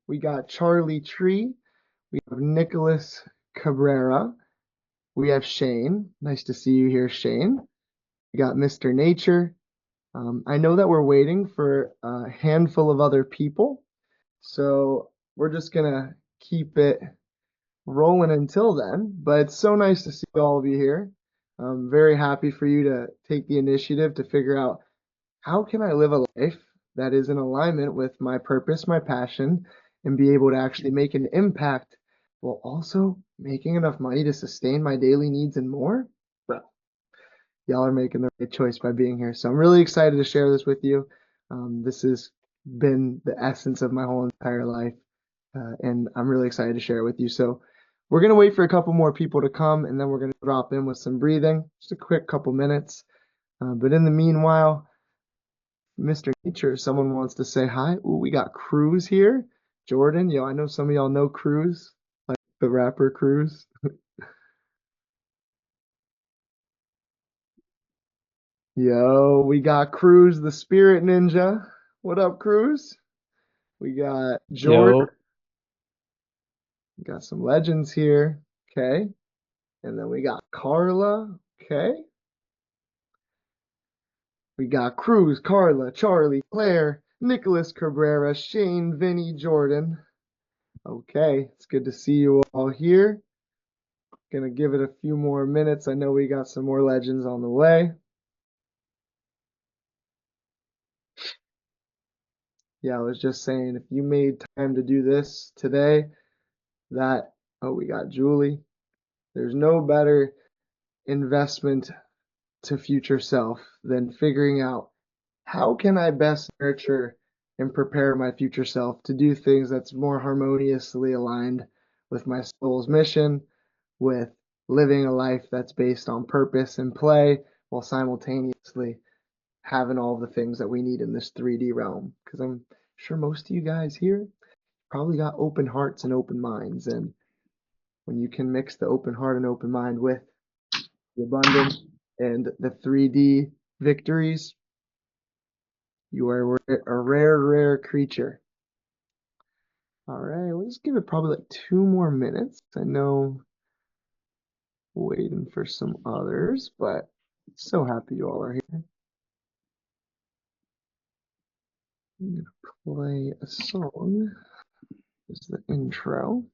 We got Charlie Tree. We have Nicholas Cabrera. We have Shane. Nice to see you here, Shane. We got Mr. Nature. I know that we're waiting for a handful of other people, so we're just gonna keep it rolling until then. But it's so nice to see all of you here. I'm very happy for you to take the initiative to figure out how can I live a life that is in alignment with my purpose, my passion, and be able to actually make an impact while also making enough money to sustain my daily needs and more? Bro, y'all are making the right choice by being here. So I'm really excited to share this with you. This has been the essence of my whole entire life, and I'm really excited to share it with you. So we're going to wait for a couple more people to come, and then we're going to drop in with some breathing, just a quick couple minutes. But in the meanwhile, Mr. Nature, someone wants to say hi. Ooh, we got Cruz here. Jordan, yo, I know some of y'all know Cruz, like the rapper Cruz. Yo, we got Cruz, the spirit ninja. What up, Cruz? We got Jordan. Yo, We got some legends here. Okay. And then we got Carla. Okay. We got Cruz, Carla, Charlie, Claire, Nicholas Cabrera, Shane, Vinny, Jordan. Okay, it's good to see you all here. Gonna give it a few more minutes. I know we got some more legends on the way. Yeah, I was just saying, if you made time to do this today, oh, we got Julie. There's no better investment to future self than figuring out how can I best nurture and prepare my future self to do things that's more harmoniously aligned with my soul's mission, with living a life that's based on purpose and play while simultaneously having all the things that we need in this 3D realm. Because I'm sure most of you guys here probably got open hearts and open minds. And when you can mix the open heart and open mind with the abundance and the 3D victories, you are a rare, rare creature. All right, let's give it probably like 2 more minutes. I know waiting for some others, but so happy you all are here. I'm gonna play a song. This is the intro.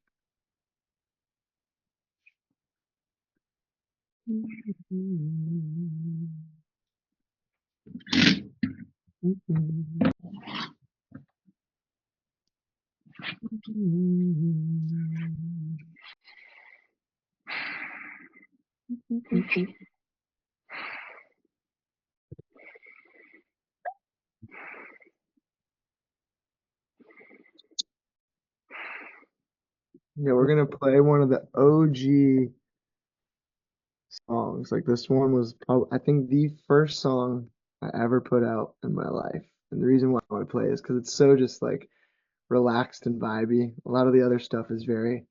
Yeah, we're gonna play one of the OG songs. Like this one was probably, I think, the first song I ever put out in my life. And the reason why I want to play is because it's so just like relaxed and vibey. A lot of the other stuff is very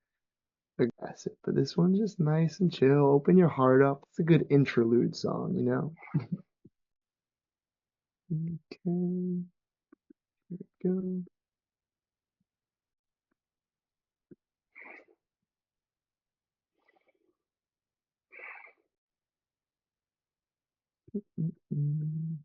aggressive, but this one's just nice and chill. Open your heart up. It's a good interlude song, you know? Okay, here we go. Mm-mm.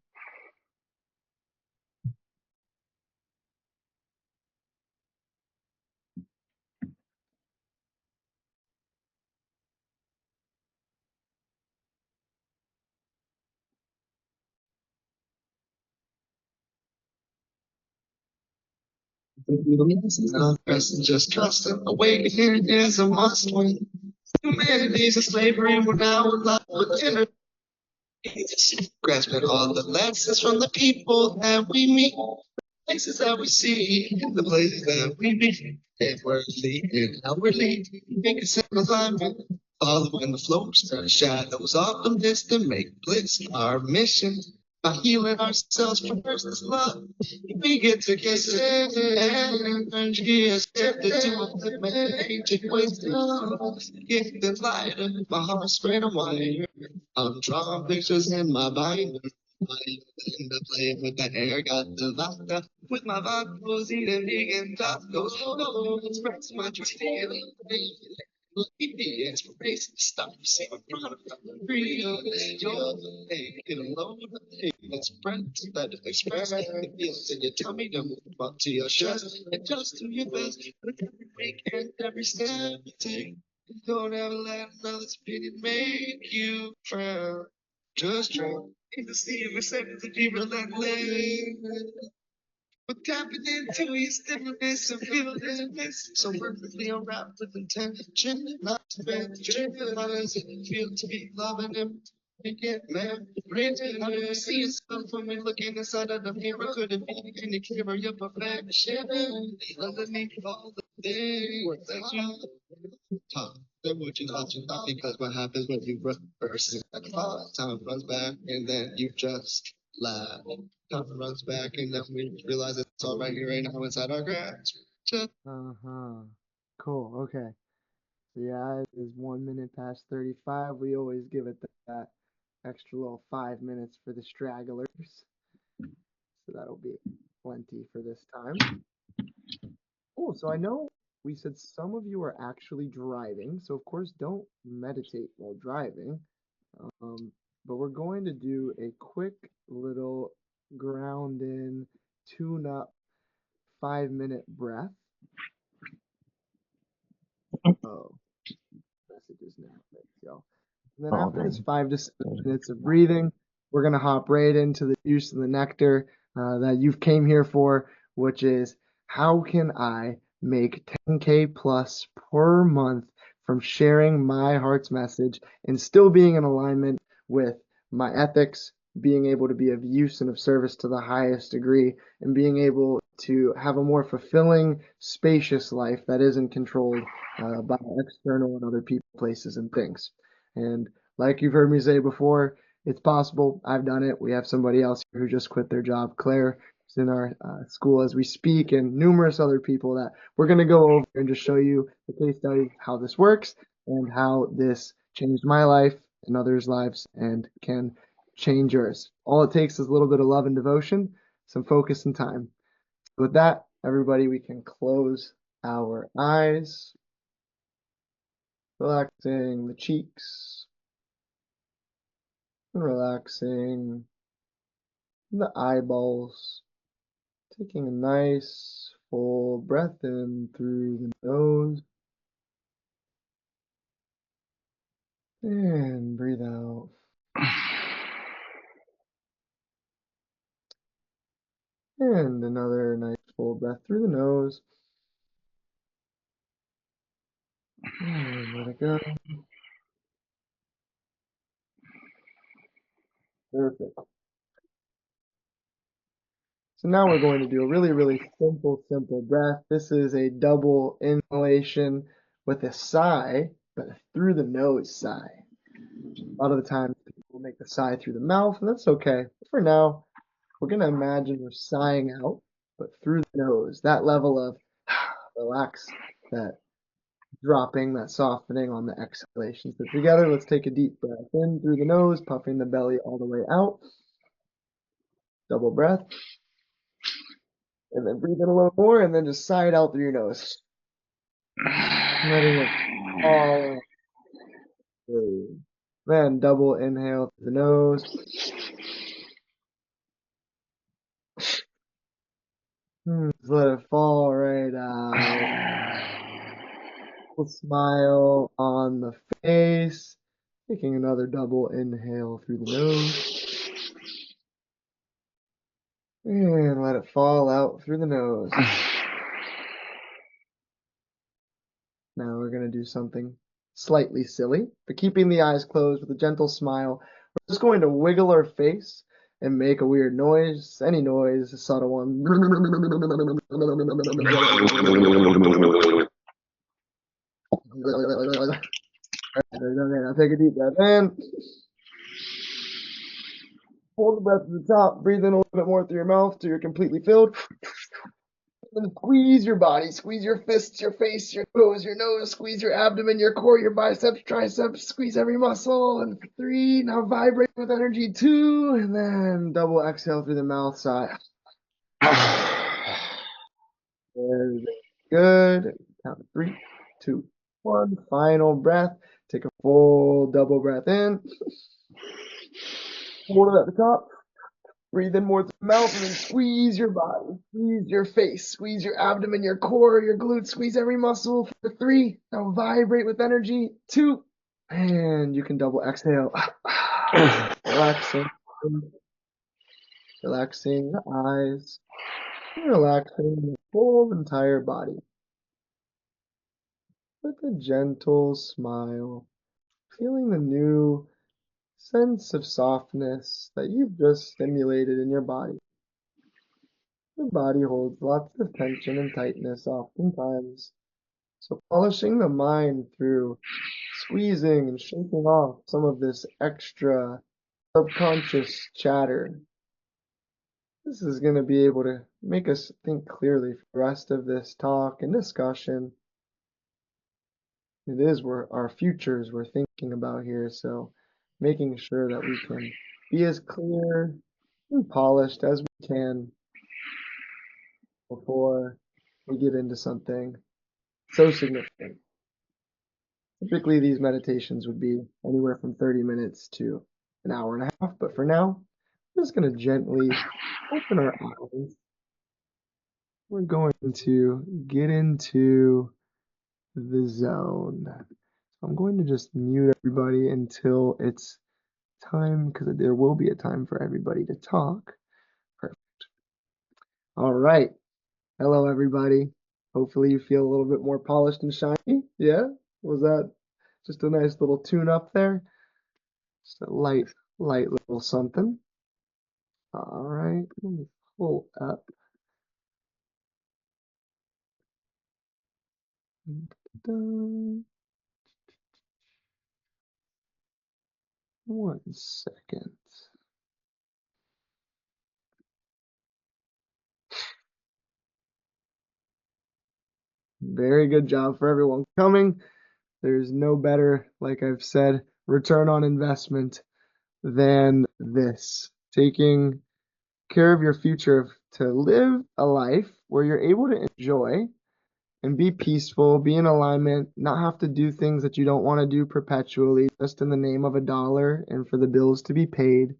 Just trust it. Awakening is a must win. Humanity's a slavery. We're now in love with inner. Grasping all the lessons from the people that we meet, places that we see, the places that we meet, inwardly and outwardly, make us in alignment, following the flow, turn shadows off and this to make bliss our mission. By healing ourselves from versus love, we get to kiss energy is shifted to a ancient wisdom. Gifted lighter, my heart spread wide. I'm drawing pictures in my mind. In the play with the air, got the vodka. With my vocals eating vegan tacos, oh, express my feeling. The inspiration stop saying product real. You're the thing, get alone. Express that express the feelings in your tummy to move up to your chest. And just do your best with every week and every step you take. Don't ever let another opinion make you frown. Just try to see if it's able to be relentless. But tapping into your stillness and feeling this so perfectly unwrapped with intention, not to bend, trivialize it, feel to be loving him. Make it man, bridge it, how do you see yourself when we looking inside of the mirror? Could it be any clearer your perfection? Underneath all the things that you talk. Then what you thought you thought, because what happens when you reverse it? Like time runs back and then you just laugh. Time runs back and then we realize it's all right here right now inside our grasp. Uh-huh. Cool. Okay. So yeah, it is 1 minute past 35. We always give it that extra little 5 minutes for the stragglers. So that'll be plenty for this time. Oh, so I know we said some of you are actually driving, so of course don't meditate while driving. But we're going to do a quick little ground in, tune up 5 minute breath. Oh, messages now. Thanks, y'all. And then after this 5 to 7 minutes of breathing, we're going to hop right into the juice and the nectar that you've came here for, which is how can I make 10K plus per month from sharing my heart's message and still being in alignment with my ethics, being able to be of use and of service to the highest degree, and being able to have a more fulfilling, spacious life that isn't controlled by external and other people, places, and things. And like you've heard me say before, it's possible. I've done it. We have somebody else here who just quit their job. Claire is in our school as we speak, and numerous other people that we're going to go over and just show you the case study, how this works, and how this changed my life and others' lives and can change yours. All it takes is a little bit of love and devotion, some focus and time. With that, everybody, we can close our eyes, relaxing the cheeks, and relaxing the eyeballs, taking a nice full breath in through the nose, and breathe out. And another nice full breath through the nose, and let it go. Perfect. So now we're going to do a really, really simple breath. This is a double inhalation with a sigh, but a through the nose sigh. A lot of the times people make the sigh through the mouth, and that's okay. For now, we're going to imagine we're sighing out, but through the nose. That level of relax, that dropping, that softening on the exhalation. So together, let's take a deep breath in through the nose, puffing the belly all the way out. Double breath. And then breathe in a little more, and then just sigh it out through your nose. Letting it all through. Then double inhale through the nose. Just let it fall right out. Smile on the face. Taking another double inhale through the nose. And let it fall out through the nose. Now we're going to do something slightly silly, but keeping the eyes closed with a gentle smile. We're just going to wiggle our face and make a weird noise, any noise, a subtle one. Okay, now take a deep breath in. Hold the breath to the top. Breathe in a little bit more through your mouth till you're completely filled. And then squeeze your body. Squeeze your fists, your face, your toes, your nose. Squeeze your abdomen, your core, your biceps, triceps. Squeeze every muscle. And 3. Now vibrate with energy. 2. And then double exhale through the mouth. Sigh. Very good. Count to 3, 2, 1. Final breath. Take a full double breath in. Hold it at the top. Breathe in more through the mouth and then squeeze your body. Squeeze your face. Squeeze your abdomen, your core, your glutes. Squeeze every muscle for 3. Now vibrate with energy. 2. And you can double exhale. Relaxing. Relaxing the eyes. Relaxing the whole entire body. With a gentle smile. Feeling the new sense of softness that you've just stimulated in your body. The body holds lots of tension and tightness oftentimes. So polishing the mind through squeezing and shaking off some of this extra subconscious chatter. This is going to be able to make us think clearly for the rest of this talk and discussion. It is our futures we're thinking about here, so making sure that we can be as clear and polished as we can before we get into something so significant. Typically, these meditations would be anywhere from 30 minutes to an hour and a half, but for now, I'm just going to gently open our eyes. We're going to get into the zone. I'm going to just mute everybody until it's time, because there will be a time for everybody to talk. Perfect. All right. Hello, everybody. Hopefully you feel a little bit more polished and shiny. Yeah? Was that just a nice little tune up there? Just a light little something. All right. Let me pull up. Dun. 1 second. Very good job for everyone coming. There's no better, like I've said, return on investment than this. Taking care of your future to live a life where you're able to enjoy and be peaceful, be in alignment, not have to do things that you don't want to do perpetually just in the name of a dollar and for the bills to be paid.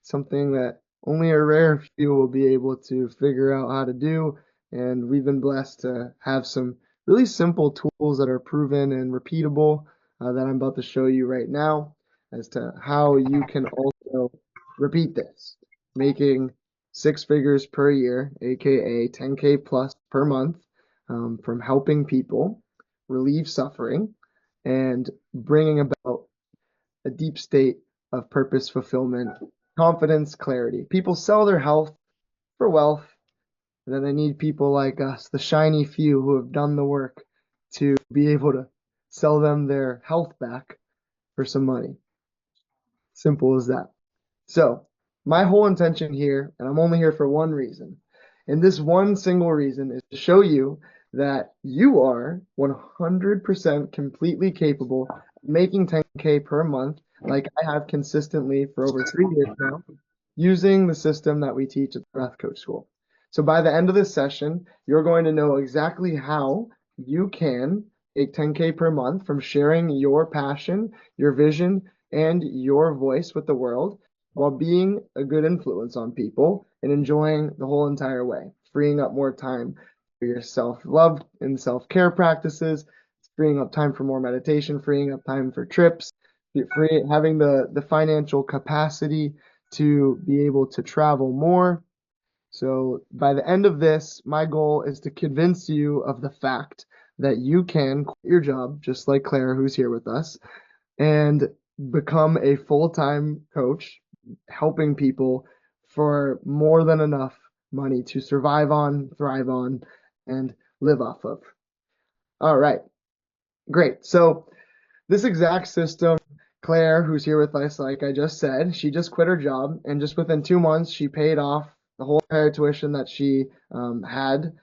Something that only a rare few will be able to figure out how to do. And we've been blessed to have some really simple tools that are proven and repeatable that I'm about to show you right now as to how you can also repeat this, making 6 figures per year, aka 10K plus per month, from helping people relieve suffering and bringing about a deep state of purpose, fulfillment, confidence, clarity. People sell their health for wealth, and then they need people like us, the shiny few who have done the work, to be able to sell them their health back for some money. Simple as that. So, my whole intention here, and I'm only here for one reason, and this one single reason is to show you that you are 100% completely capable of making 10K per month, like I have consistently for over 3 years now, using the system that we teach at the Breath Coach School. So by the end of this session, you're going to know exactly how you can make 10K per month from sharing your passion, your vision, and your voice with the world while being a good influence on people and enjoying the whole entire way, freeing up more time for your self-love and self-care practices, freeing up time for more meditation, freeing up time for trips, having the financial capacity to be able to travel more. So by the end of this, my goal is to convince you of the fact that you can quit your job, just like Claire, who's here with us, and become a full-time coach, helping people for more than enough money to survive on, thrive on, and live off of. All right, great. So this exact system, Claire, who's here with us, like I just said, she just quit her job, and just within 2 months, she paid off the whole entire tuition that she had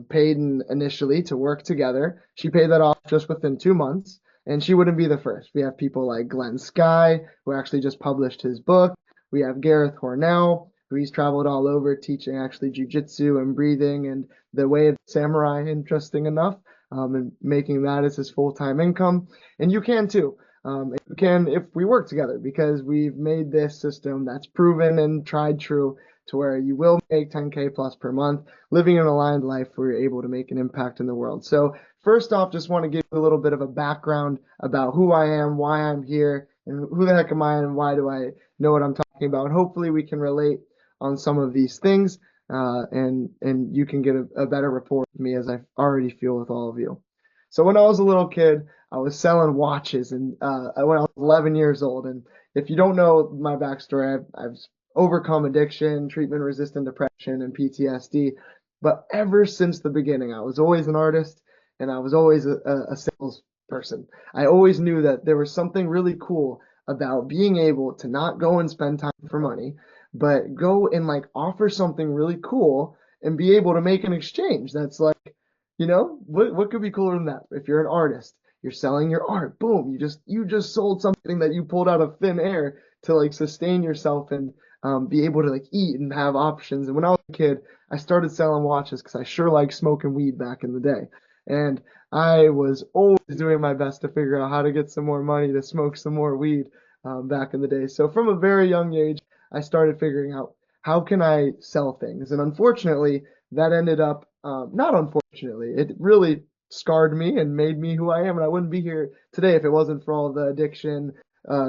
paid initially to work together. She paid that off just within 2 months, and she wouldn't be the first. We have people like Glenn Skye, who actually just published his book. We have Gareth Hornell, He's traveled all over teaching actually jujitsu and breathing and the way of samurai, interesting enough, and making that as his full-time income. And you can too. You can if we work together because we've made this system that's proven and tried true to where you will make 10K plus per month, living an aligned life where you're able to make an impact in the world. So first off, just want to give you a little bit of a background about who I am, why I'm here, and who the heck am I, and why do I know what I'm talking about. And hopefully we can relate on some of these things, and you can get a better rapport with me as I already feel with all of you. So when I was a little kid, I was selling watches, and when I was 11 years old. And if you don't know my backstory, I've overcome addiction, treatment-resistant depression, and PTSD. But ever since the beginning, I was always an artist, and I was always a salesperson. I always knew that there was something really cool about being able to not go and spend time for money, but go and like offer something really cool and be able to make an exchange. That's like, what could be cooler than that? If you're an artist, you're selling your art, boom, you just sold something that you pulled out of thin air to like sustain yourself and be able to like eat and have options. And when I was a kid, I started selling watches because I sure liked smoking weed back in the day. And I was always doing my best to figure out how to get some more money to smoke some more weed back in the day. So from a very young age, I started figuring out how can I sell things. And unfortunately, that ended up, not unfortunately, it really scarred me and made me who I am. And I wouldn't be here today if it wasn't for all the addiction,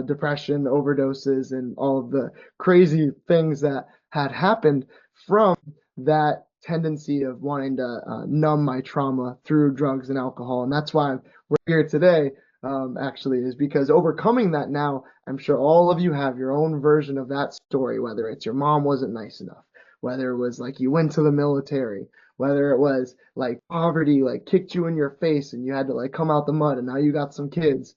depression, overdoses, and all of the crazy things that had happened from that tendency of wanting to numb my trauma through drugs and alcohol. And that's why we're here today, actually, is because overcoming that now, I'm sure all of you have your own version of that story, whether it's your mom wasn't nice enough, whether it was like you went to the military, whether it was like poverty like kicked you in your face and you had to like come out the mud and now you got some kids.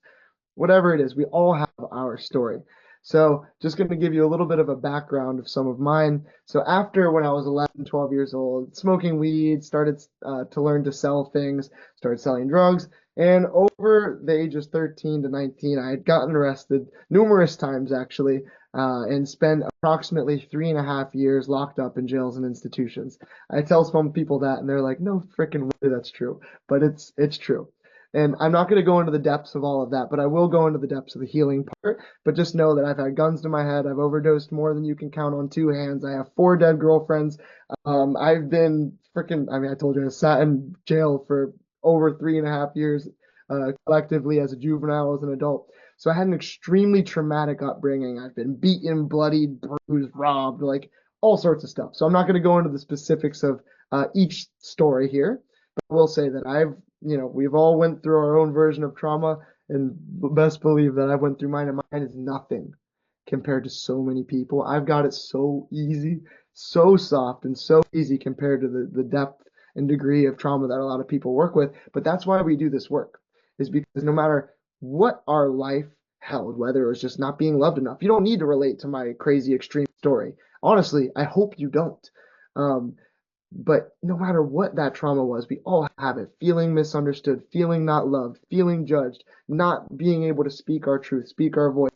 Whatever it is, we all have our story. So just going to give you a little bit of a background of some of mine. So after when I was 11, 12 years old, smoking weed, started to learn to sell things, started selling drugs. And over the ages 13 to 19, I had gotten arrested numerous times actually, and spent approximately 3.5 years locked up in jails and institutions. I tell some people that and they're like, no freaking way that's true, but it's true. And I'm not going to go into the depths of all of that, but I will go into the depths of the healing part. But just know that I've had guns to my head. I've overdosed more than you can count on two hands. I have 4 dead girlfriends. I've been freaking, I mean, I told you I sat in jail for over 3.5 years, collectively as a juvenile, as an adult. So I had an extremely traumatic upbringing. I've been beaten, bloodied, bruised, robbed, like all sorts of stuff. So I'm not going to go into the specifics of each story here, but I will say that we've all went through our own version of trauma, and best believe that I went through mine, and mine is nothing compared to so many people. I've got it so easy, so soft, and so easy compared to the depth and degree of trauma that a lot of people work with. But that's why we do this work, is because no matter what our life held, whether it was just not being loved enough, you don't need to relate to my crazy extreme story. Honestly, I hope you don't. But no matter what that trauma was, we all have it. Feeling misunderstood, feeling not loved, feeling judged, not being able to speak our truth, speak our voice.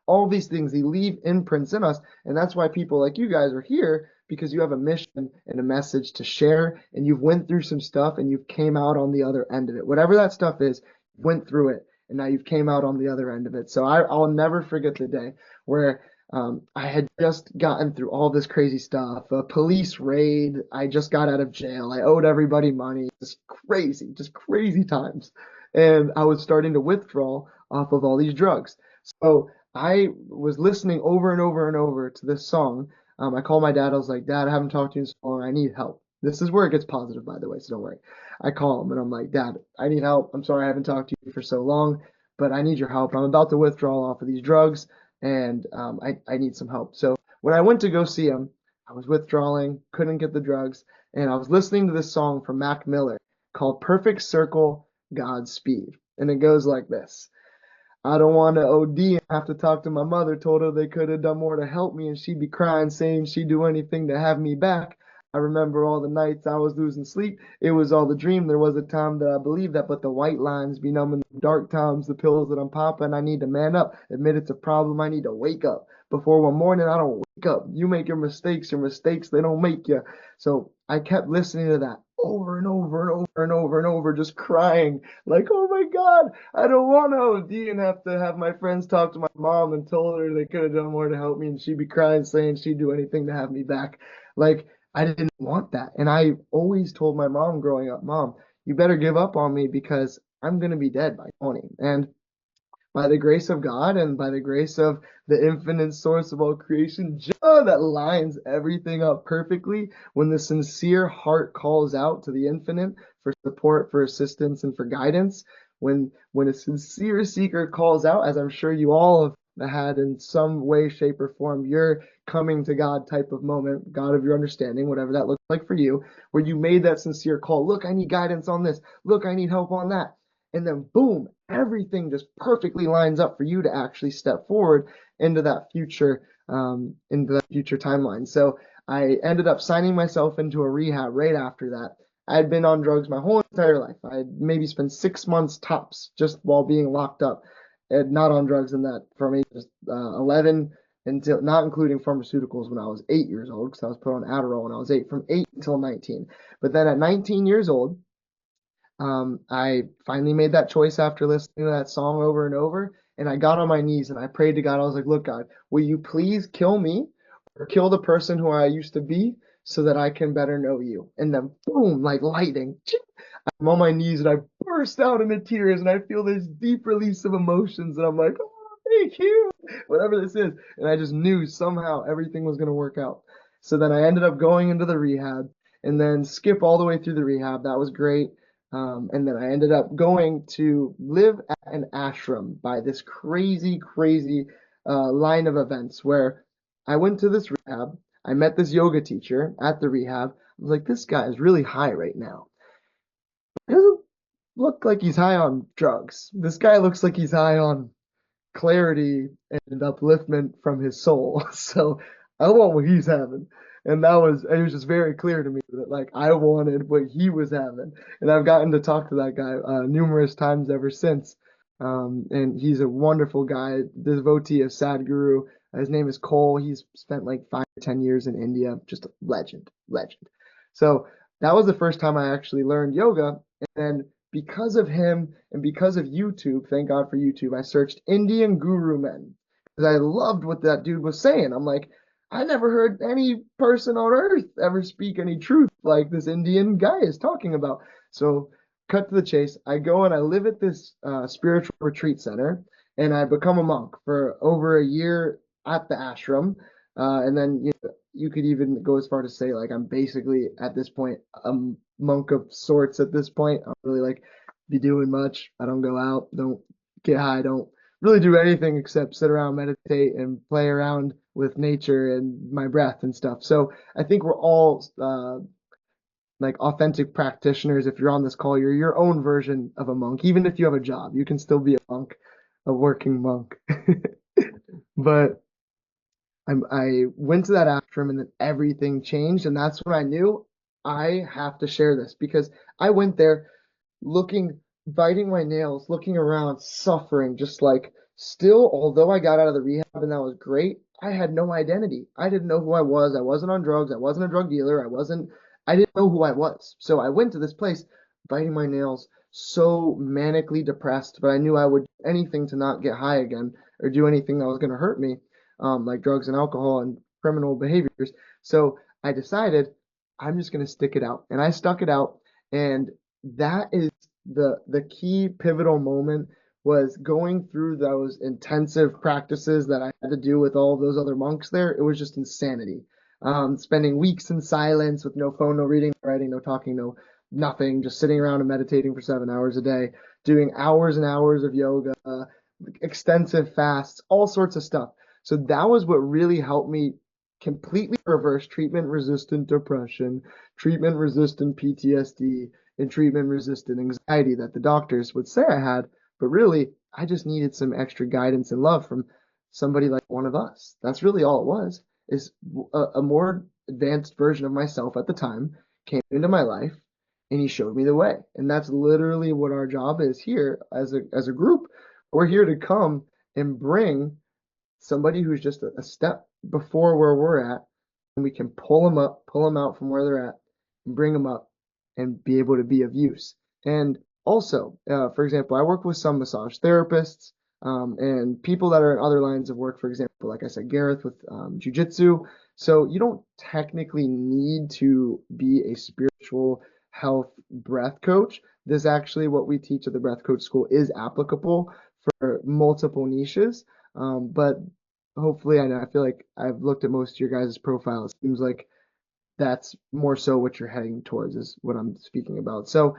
All these things, they leave imprints in us. And that's why people like you guys are here, because you have a mission and a message to share, and you've went through some stuff and you've came out on the other end of it. Whatever that stuff is, you went through it and now you've came out on the other end of it. So I'll never forget the day where I had just gotten through all this crazy stuff, a police raid. I just got out of jail. I owed everybody money. Just crazy times. And I was starting to withdraw off of all these drugs. So I was listening over and over and over to this song. I called my dad. I was like, Dad, I haven't talked to you in so long. I need help. This is where it gets positive, by the way, so don't worry. I call him and I'm like, Dad, I need help. I'm sorry I haven't talked to you for so long, but I need your help. I'm about to withdraw off of these drugs, and I need some help. So when I went to go see him, I was withdrawing, couldn't get the drugs, and I was listening to this song from Mac Miller called Perfect Circle, Godspeed. And it goes like this. I don't want to OD and have to talk to my mother. Told her they could have done more to help me, and she'd be crying, saying she'd do anything to have me back. I remember all the nights I was losing sleep. It was all a dream. There was a time that I believed that, but the white lines be numbing the dark times, the pills that I'm popping. I need to man up. Admit it's a problem. I need to wake up. before one morning I don't wake up. You make your mistakes, they don't make you. So I kept listening to that over and over and over and over and over, just crying like, oh my God, I don't want to OD and have to have my friends talk to my mom and told her they could have done more to help me, and she'd be crying saying she'd do anything to have me back. Like, I didn't want that. And I always told my mom growing up, Mom, you better give up on me because I'm going to be dead by 20. And by the grace of God and by the grace of the infinite source of all creation, that lines everything up perfectly when the sincere heart calls out to the infinite for support, for assistance, and for guidance. When a sincere seeker calls out, as I'm sure you all have had in some way, shape, or form, your coming to God type of moment, God of your understanding, whatever that looks like for you, where you made that sincere call, look, I need guidance on this, look, I need help on that. And then boom, everything just perfectly lines up for you to actually step forward into that future timeline. So I ended up signing myself into a rehab right after that. I had been on drugs my whole entire life. I had maybe spent 6 months tops just while being locked up, and not on drugs, in that from ages 11 until, not including pharmaceuticals, when I was 8 years old, because I was put on Adderall when I was eight, from 8 until 19. But then at 19 years old, I finally made that choice after listening to that song over and over. And I got on my knees and I prayed to God. I was like, look, God, will you please kill me or kill the person who I used to be so that I can better know you? And then boom, like lightning. I'm on my knees and I burst out into tears and I feel this deep release of emotions. And I'm like, oh, thank you, whatever this is. And I just knew somehow everything was going to work out. So then I ended up going into the rehab and then skip all the way through the rehab. That was great. And then I ended up going to live at an ashram by this crazy, crazy line of events where I went to this rehab. I met this yoga teacher at the rehab. I was like, this guy is really high right now. He doesn't look like he's high on drugs. This guy looks like he's high on clarity and upliftment from his soul. So I want what he's having. And it was just very clear to me that like I wanted what he was having. And I've gotten to talk to that guy numerous times ever since. And he's a wonderful guy, devotee of Sadhguru. His name is Cole. He's spent like 5 or 10 years in India. Just a legend, legend. So that was the first time I actually learned yoga. And then because of him and because of YouTube, thank God for YouTube, I searched Indian guru men because I loved what that dude was saying. I'm like, I never heard any person on earth ever speak any truth like this Indian guy is talking about. So, cut to the chase, I go and I live at this spiritual retreat center, and I become a monk for over a year at the ashram. And then you could even go as far to say like I'm basically at this point a monk of sorts at this point. I don't really like be doing much. I don't go out, don't get high, don't really do anything except sit around, meditate, and play around with nature and my breath and stuff. So I think we're all like authentic practitioners. If you're on this call, you're your own version of a monk. Even if you have a job, you can still be a monk, a working monk. But I went to that ashram and then everything changed. And that's when I knew I have to share this because I went there looking, biting my nails, looking around, suffering, just like still, although I got out of the rehab and that was great, I had no identity. I didn't know who I was. I wasn't on drugs. I wasn't a drug dealer. I didn't know who I was. So I went to this place, biting my nails, so manically depressed, but I knew I would do anything to not get high again or do anything that was going to hurt me, like drugs and alcohol and criminal behaviors. So I decided I'm just going to stick it out. And I stuck it out. And that is the key pivotal moment was going through those intensive practices that I had to do with all of those other monks there. It was just insanity. Spending weeks in silence with no phone, no reading, no writing, no talking, no nothing, just sitting around and meditating for 7 hours a day, doing hours and hours of yoga, extensive fasts, all sorts of stuff. So that was what really helped me completely reverse treatment resistant depression, treatment resistant PTSD, and treatment resistant anxiety that the doctors would say I had. But really, I just needed some extra guidance and love from somebody like one of us. That's really all it was, is a more advanced version of myself at the time came into my life and he showed me the way. And that's literally what our job is here as a group. We're here to come and bring somebody who's just a step before where we're at, and we can pull them up, pull them out from where they're at, and bring them up and be able to be of use. And also, for example, I work with some massage therapists and people that are in other lines of work, for example, like I said, Gareth with jujitsu. So you don't technically need to be a spiritual health breath coach. This actually, what we teach at the Breath Coach School is applicable for multiple niches. But hopefully, I know, I feel like I've looked at most of your guys' profiles. It seems like that's more so what you're heading towards is what I'm speaking about. So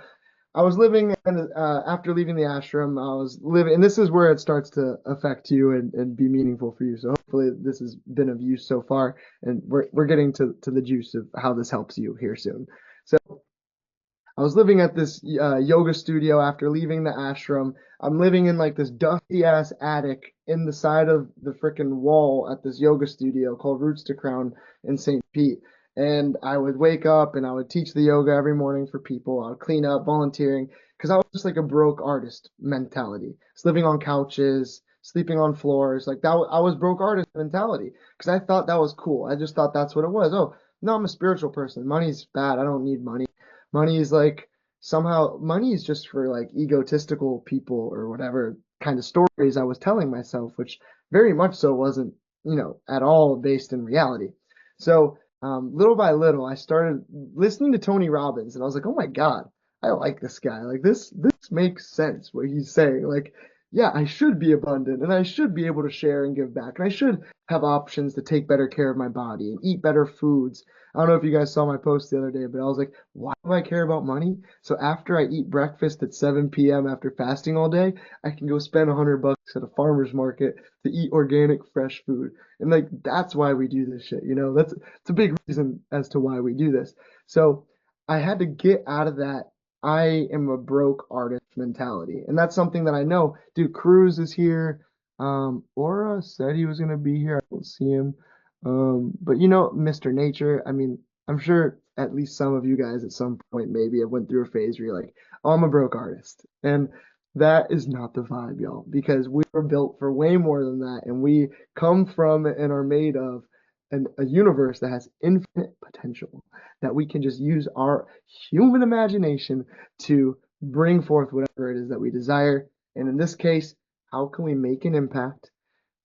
I was living and after leaving the ashram, I was living, and this is where it starts to affect you and be meaningful for you. So hopefully this has been of use so far, and we're getting to the juice of how this helps you here soon. So I was living at this yoga studio after leaving the ashram. I'm living in like this dusty ass attic in the side of the freaking wall at this yoga studio called Roots to Crown in St. Pete. And I would wake up and I would teach the yoga every morning for people. I would clean up, volunteering, because I was just like a broke artist mentality. Just living on couches, sleeping on floors, like that. I was broke artist mentality because I thought that was cool. I just thought that's what it was. Oh, no, I'm a spiritual person. Money's bad. I don't need money. Money is like somehow money is just for like egotistical people or whatever kind of stories I was telling myself, which very much so wasn't, at all based in reality. So little by little, I started listening to Tony Robbins, and I was like, oh my God, I like this guy. Like this makes sense what he's saying. Like, yeah, I should be abundant, and I should be able to share and give back, and I should have options to take better care of my body and eat better foods. I don't know if you guys saw my post the other day, but I was like, why do I care about money? So after I eat breakfast at 7 p.m. after fasting all day, I can go spend $100 at a farmer's market to eat organic, fresh food. And like that's why we do this shit, That's it's a big reason as to why we do this. So I had to get out of that I am a broke artist mentality. And that's something that I know. Dude, Cruz is here. Aura said he was gonna be here. I don't see him. But Mr. Nature, I mean, I'm sure at least some of you guys at some point maybe have went through a phase where you're like, oh, I'm a broke artist. And that is not the vibe, y'all, because we were built for way more than that. And we come from and are made of a universe that has infinite potential, that we can just use our human imagination to bring forth whatever it is that we desire. And in this case, how can we make an impact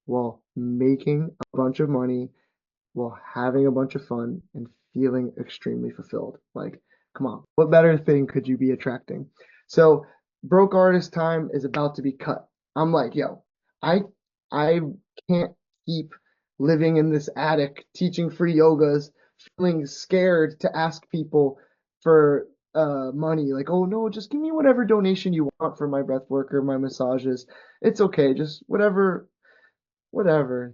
while making a bunch of money, while having a bunch of fun and feeling extremely fulfilled? Like, come on, what better thing could you be attracting? So, broke artist time is about to be cut. I'm like, yo, I I can't keep living in this attic teaching free yogas, feeling scared to ask people for money. Like, oh no, just give me whatever donation you want for my breath work or my massages. It's okay, just whatever.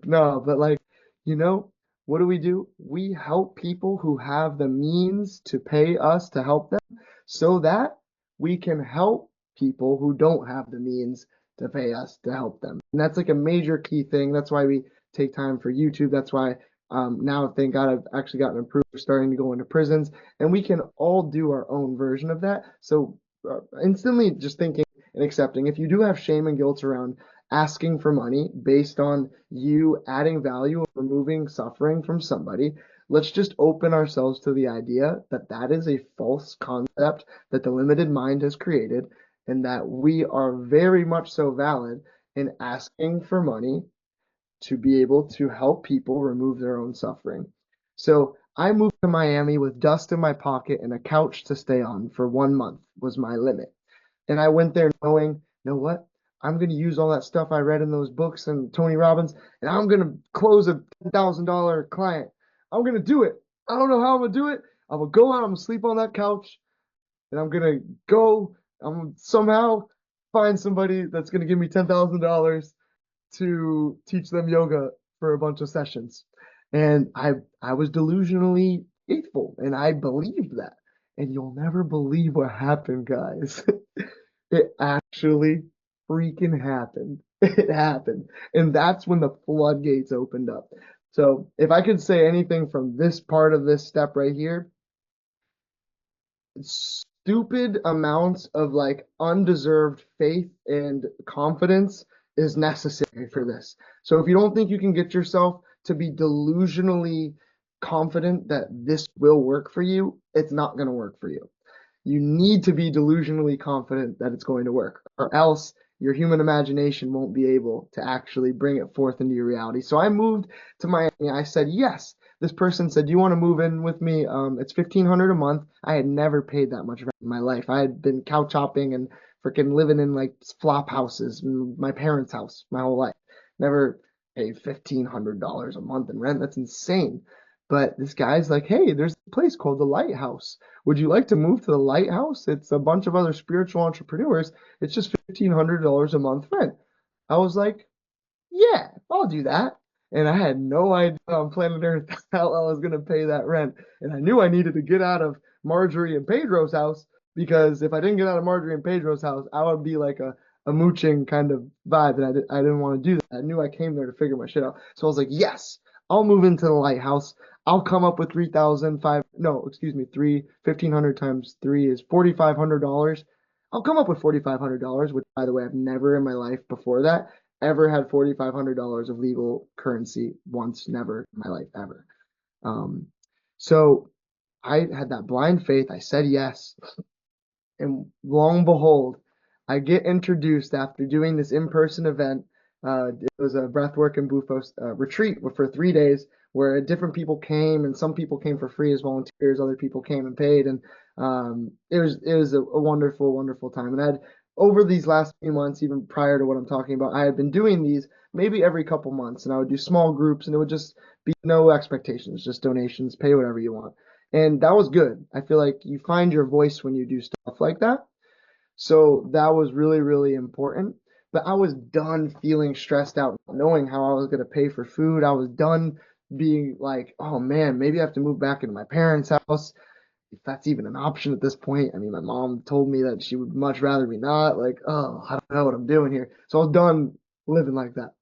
No, but like, you know, what do? We help people who have the means to pay us to help them so that we can help people who don't have the means to pay us to help them. And that's like a major key thing. That's why we take time for YouTube. That's why now, thank God, I've actually gotten approved for starting to go into prisons, and we can all do our own version of that. So instantly just thinking and accepting, if you do have shame and guilt around asking for money based on you adding value or removing suffering from somebody, let's just open ourselves to the idea that that is a false concept that the limited mind has created, and that we are very much so valid in asking for money to be able to help people remove their own suffering. So I moved to Miami with dust in my pocket and a couch to stay on for 1 month was my limit. And I went there knowing, you know what? I'm going to use all that stuff I read in those books and Tony Robbins, and I'm going to close a $10,000 client. I'm going to do it. I don't know how I'm going to do it. I'm going to go out, I'm going to sleep on that couch, and I'm going to somehow find somebody that's going to give me $10,000 to teach them yoga for a bunch of sessions. And I was delusionally faithful and I believed that. And you'll never believe what happened, guys. It actually freaking happened. It happened. And that's when the floodgates opened up. So if I could say anything from this part of this step right here, stupid amounts of like undeserved faith and confidence is necessary for this. So if you don't think you can get yourself to be delusionally confident that this will work for you, it's not going to work for you. You need to be delusionally confident that it's going to work, or else your human imagination won't be able to actually bring it forth into your reality. So I moved to Miami. I said yes. This person said, "Do you want to move in with me? It's 1,500 a month." I had never paid that much rent in my life. I had been couch hopping and freaking living in like flop houses in my parents' house my whole life. Never paid $1,500 a month in rent. That's insane. But this guy's like, "Hey, there's a place called the Lighthouse. Would you like to move to the Lighthouse? It's a bunch of other spiritual entrepreneurs. It's just $1,500 a month rent." I was like, "Yeah, I'll do that." And I had no idea on planet Earth how I was going to pay that rent. And I knew I needed to get out of Marjorie and Pedro's house, because if I didn't get out of Marjorie and Pedro's house, I would be like a mooching kind of vibe. And I didn't want to do that. I knew I came there to figure my shit out. So I was like, yes, I'll move into the Lighthouse. I'll come up with 3,005, no, excuse me, 1,500 times three is $4,500. I'll come up with $4,500, which, by the way, I've never in my life before that ever had $4,500 of legal currency once, never in my life, ever. Um, so I had that blind faith. I said yes. And lo and behold, I get introduced after doing this in-person event. It was a Breathwork and Bufos retreat for 3 days, where different people came, and some people came for free as volunteers. Other people came and paid, and it was a wonderful, wonderful time. And over these last few months, even prior to what I'm talking about, I had been doing these maybe every couple months, and I would do small groups, and it would just be no expectations, just donations, pay whatever you want. And that was good. I feel like you find your voice when you do stuff like that. So that was really, really important. But I was done feeling stressed out, knowing how I was going to pay for food. I was done being like, oh man, maybe I have to move back into my parents' house, if that's even an option at this point. I mean, my mom told me that she would much rather me not. Like, oh, I don't know what I'm doing here. So I was done living like that.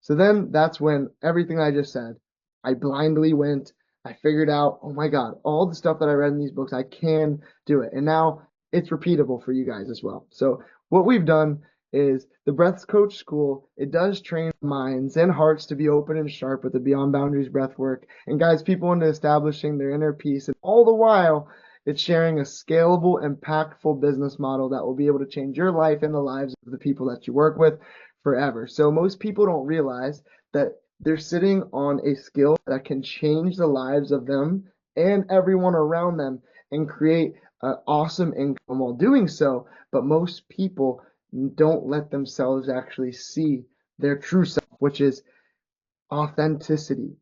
So then that's when everything I just said, I blindly went, I figured out, oh my God, all the stuff that I read in these books, I can do it. And now it's repeatable for you guys as well. So what we've done is the Breath Coach School, it does train minds and hearts to be open and sharp with the Beyond Boundaries breath work, and guides people into establishing their inner peace. And all the while, it's sharing a scalable, impactful business model that will be able to change your life and the lives of the people that you work with forever. So most people don't realize that they're sitting on a skill that can change the lives of them and everyone around them, and create an awesome income while doing so. But most people don't let themselves actually see their true self, which is authenticity.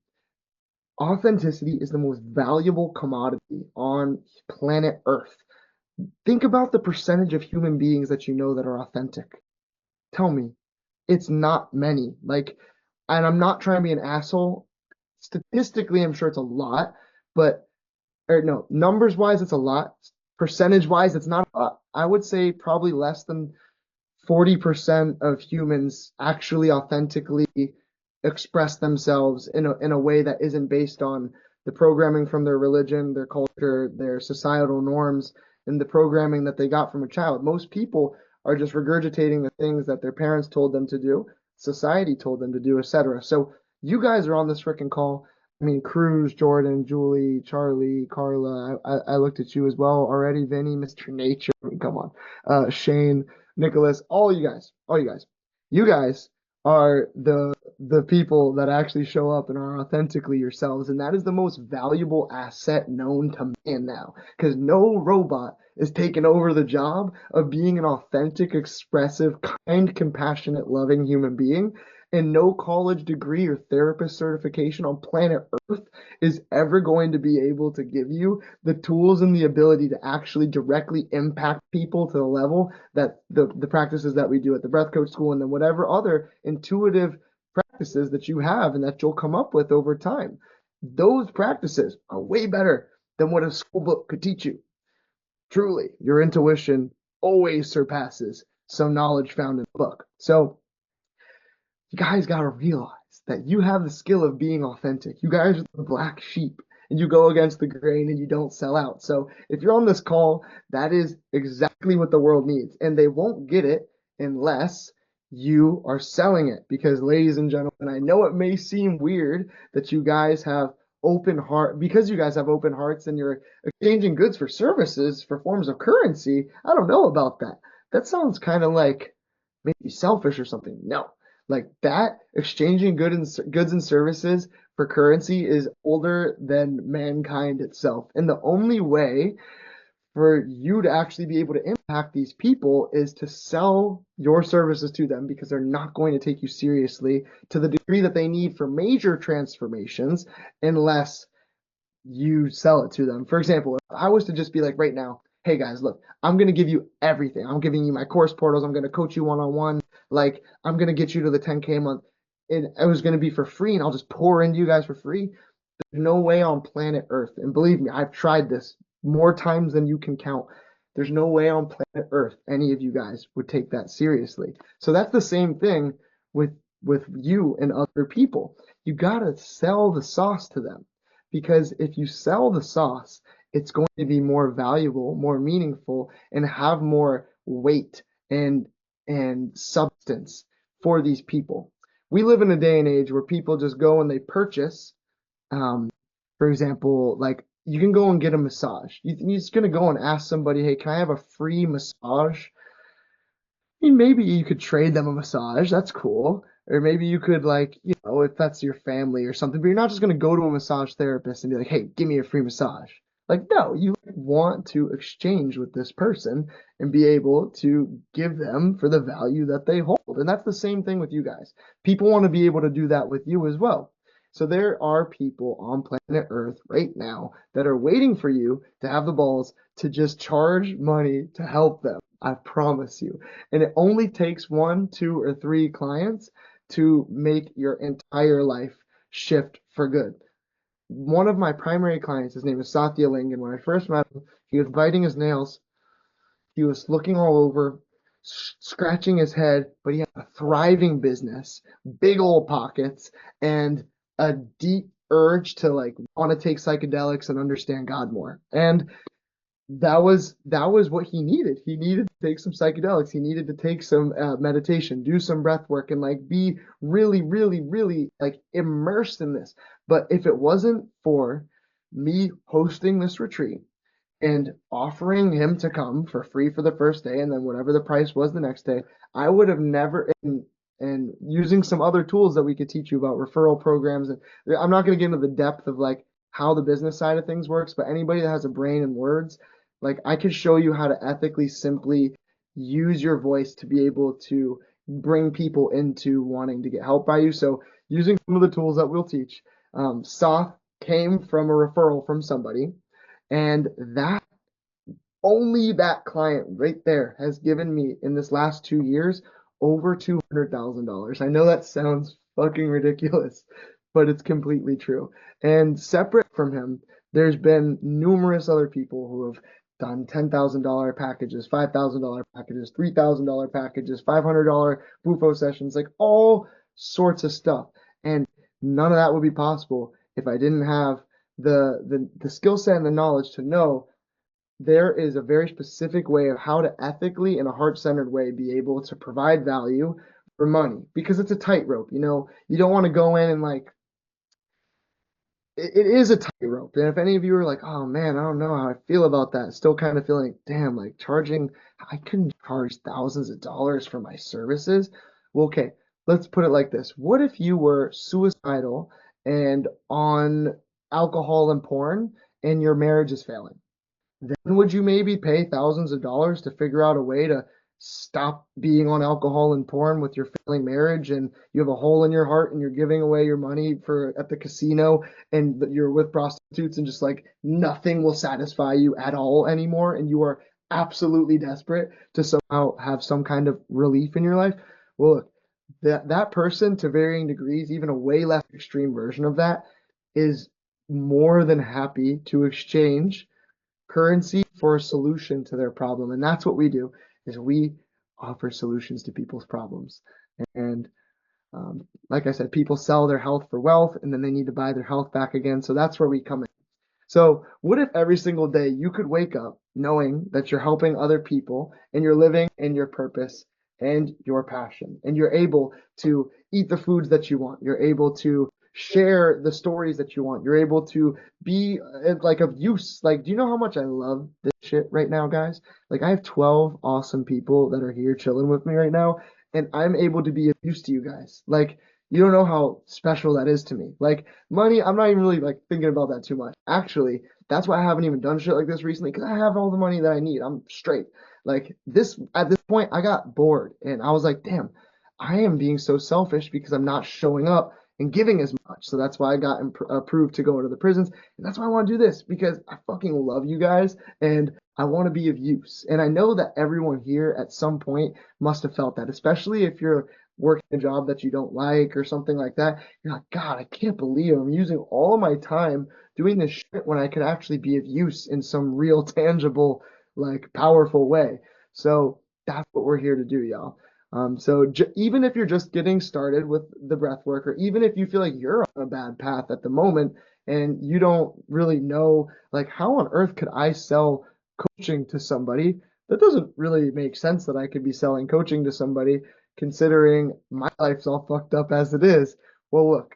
Authenticity is the most valuable commodity on planet Earth. Think about the percentage of human beings that you know that are authentic. Tell me, it's not many. Like, and I'm not trying to be an asshole. Statistically, I'm sure it's a lot, but, or no, numbers wise, it's a lot. Percentage wise, it's not a lot. I would say probably less than 40% of humans actually authentically express themselves in a way that isn't based on the programming from their religion, their culture, their societal norms, and the programming that they got from a child. Most people are just regurgitating the things that their parents told them to do, society told them to do, etc. So you guys are on this freaking call. I mean, Cruz, Jordan, Julie, Charlie, Carla. I looked at you as well already. Vinny, Mr. Nature. I mean, come on. Shane, Nicholas, all you guys. You guys are the people that actually show up and are authentically yourselves, and that is the most valuable asset known to man now, because no robot is taking over the job of being an authentic, expressive, kind, compassionate, loving human being. And no college degree or therapist certification on planet Earth is ever going to be able to give you the tools and the ability to actually directly impact people to the level that the practices that we do at the Breath Coach School, and then whatever other intuitive practices that you have and that you'll come up with over time. Those practices are way better than what a school book could teach you. Truly, your intuition always surpasses some knowledge found in a book. So you guys got to realize that you have the skill of being authentic. You guys are the black sheep, and you go against the grain and you don't sell out. So if you're on this call, that is exactly what the world needs. And they won't get it unless you are selling it. Because, ladies and gentlemen, I know it may seem weird that you guys have because you guys have open hearts and you're exchanging goods for services for forms of currency. I don't know about that. That sounds kind of like maybe selfish or something. No, like that exchanging goods and services for currency is older than mankind itself. And the only way for you to actually be able to impact these people is to sell your services to them, because they're not going to take you seriously to the degree that they need for major transformations unless you sell it to them. For example, if I was to just be like right now, hey guys, look, I'm going to give you everything. I'm giving you my course portals. I'm going to coach you one-on-one. Like, I'm going to get you to the 10K a month. And it was going to be for free, and I'll just pour into you guys for free. There's no way on planet Earth, and believe me, I've tried this more times than you can count. There's no way on planet Earth any of you guys would take that seriously. So that's the same thing with you and other people. You gotta sell the sauce to them, because if you sell the sauce, it's going to be more valuable, more meaningful, and have more weight and substance for these people. We live in a day and age where people just go and they purchase, um, for example, like you can go and get a massage. You're just gonna go and ask somebody, hey, can I have a free massage? I mean, maybe you could trade them a massage. That's cool. Or maybe you could, like, if that's your family or something, but you're not just going to go to a massage therapist and be like, hey, give me a free massage. Like, no, you want to exchange with this person and be able to give them for the value that they hold. And that's the same thing with you guys. People want to be able to do that with you as well. So there are people on planet Earth right now that are waiting for you to have the balls to just charge money to help them. I promise you. And it only takes one, two, or three clients to make your entire life shift for good. One of my primary clients, his name is Satya Lingan. When I first met him, he was biting his nails. He was looking all over, scratching his head, but he had a thriving business, big old pockets, and a deep urge to like want to take psychedelics and understand God more. And that was what he needed. He needed to take some psychedelics. He needed to take some meditation, do some breath work, and like be really, really, really like immersed in this. But if it wasn't for me hosting this retreat and offering him to come for free for the first day and then whatever the price was the next day, I would have never, and using some other tools that we could teach you about referral programs. And I'm not going to get into the depth of like how the business side of things works, but anybody that has a brain and words, like I could show you how to ethically simply use your voice to be able to bring people into wanting to get help by you. So using some of the tools that we'll teach, Soth came from a referral from somebody, and that only that client right there has given me in this last 2 years over $200,000. I know that sounds fucking ridiculous, but it's completely true. And separate from him, there's been numerous other people who have done $10,000 packages, $5,000 packages, $3,000 packages, $500 Bufo sessions, like all sorts of stuff. And none of that would be possible if I didn't have the skill set and the knowledge to know there is a very specific way of how to ethically, in a heart-centered way, be able to provide value for money, because it's a tightrope. You don't want to go in and like it is a tightrope. And if any of you are like, oh man, I don't know how I feel about that, still kind of feeling, damn, like charging, I couldn't charge thousands of dollars for my services. Well, okay, let's put it like this. What if you were suicidal and on alcohol and porn and your marriage is failing? Then would you maybe pay thousands of dollars to figure out a way to stop being on alcohol and porn with your failing marriage, and you have a hole in your heart and you're giving away your money for at the casino and you're with prostitutes and just like nothing will satisfy you at all anymore, and you are absolutely desperate to somehow have some kind of relief in your life? Well, look, that person, to varying degrees, even a way less extreme version of that, is more than happy to exchange currency for a solution to their problem. And that's what we do, is we offer solutions to people's problems. And like I said, people sell their health for wealth, and then they need to buy their health back again. So that's where we come in. So what if every single day you could wake up knowing that you're helping other people and you're living in your purpose and your passion. And you're able to eat the foods that you want. You're able to share the stories that you want. You're able to be like of use. Like, do you know how much I love this shit right now, guys? Like, I have 12 awesome people that are here chilling with me right now, and I'm able to be of use to you guys. Like, you don't know how special that is to me. Like, money, I'm not even really like thinking about that too much. Actually, that's why I haven't even done shit like this recently, because I have all the money that I need. I'm straight. Like this, at this point, I got bored and I was like, damn, I am being so selfish because I'm not showing up and giving as much. So that's why I got approved to go into the prisons. And that's why I want to do this, because I fucking love you guys and I want to be of use. And I know that everyone here at some point must have felt that, especially if you're working a job that you don't like or something like that. You're like, God, I can't believe I'm using all of my time doing this shit when I could actually be of use in some real tangible, like powerful way. So that's what we're here to do, y'all. Even if you're just getting started with the breath work, or even if you feel like you're on a bad path at the moment and you don't really know, like, how on earth could I sell coaching to somebody? That doesn't really make sense that I could be selling coaching to somebody considering my life's all fucked up as it is. Well, look,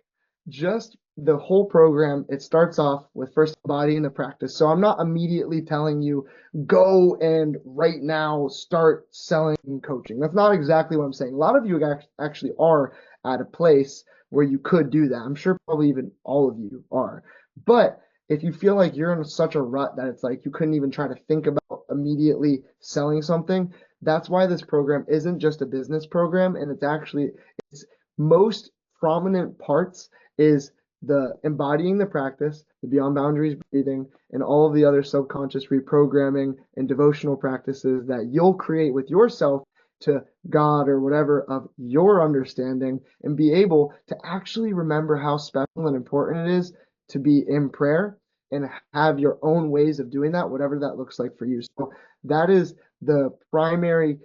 just the whole program, it starts off with first embodying the practice. So I'm not immediately telling you go and right now start selling coaching. That's not exactly what I'm saying. A lot of you actually are at a place where you could do that. I'm sure probably even all of you are. But if you feel like you're in such a rut that it's like you couldn't even try to think about immediately selling something, that's why this program isn't just a business program, and its most prominent parts is the embodying the practice, the beyond boundaries breathing, and all of the other subconscious reprogramming and devotional practices that you'll create with yourself to God or whatever of your understanding, and be able to actually remember how special and important it is to be in prayer and have your own ways of doing that, whatever that looks like for you. So that is the primary,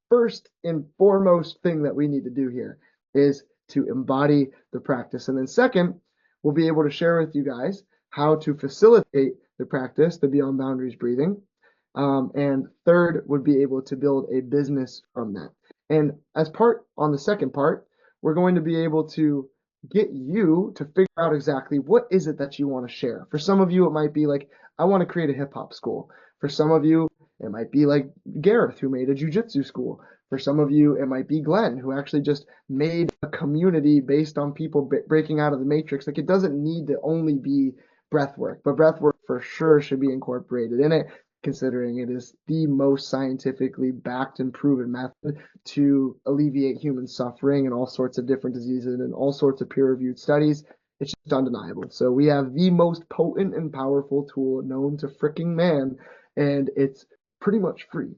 first and foremost thing that we need to do here is to embody the practice. And then second, we'll be able to share with you guys how to facilitate the practice, the beyond boundaries breathing. And third would be able to build a business from that. And as part on the second part, we're going to be able to get you to figure out exactly what is it that you want to share. For some of you, it might be like, I want to create a hip hop school. For some of you, it might be like Gareth, who made a jujitsu school. For some of you, it might be Glenn, who actually just made a community based on people breaking out of the matrix. Like, it doesn't need to only be breath work, but breath work for sure should be incorporated in it, considering it is the most scientifically backed and proven method to alleviate human suffering and all sorts of different diseases and all sorts of peer-reviewed studies. It's just undeniable. So we have the most potent and powerful tool known to freaking man, and it's pretty much free.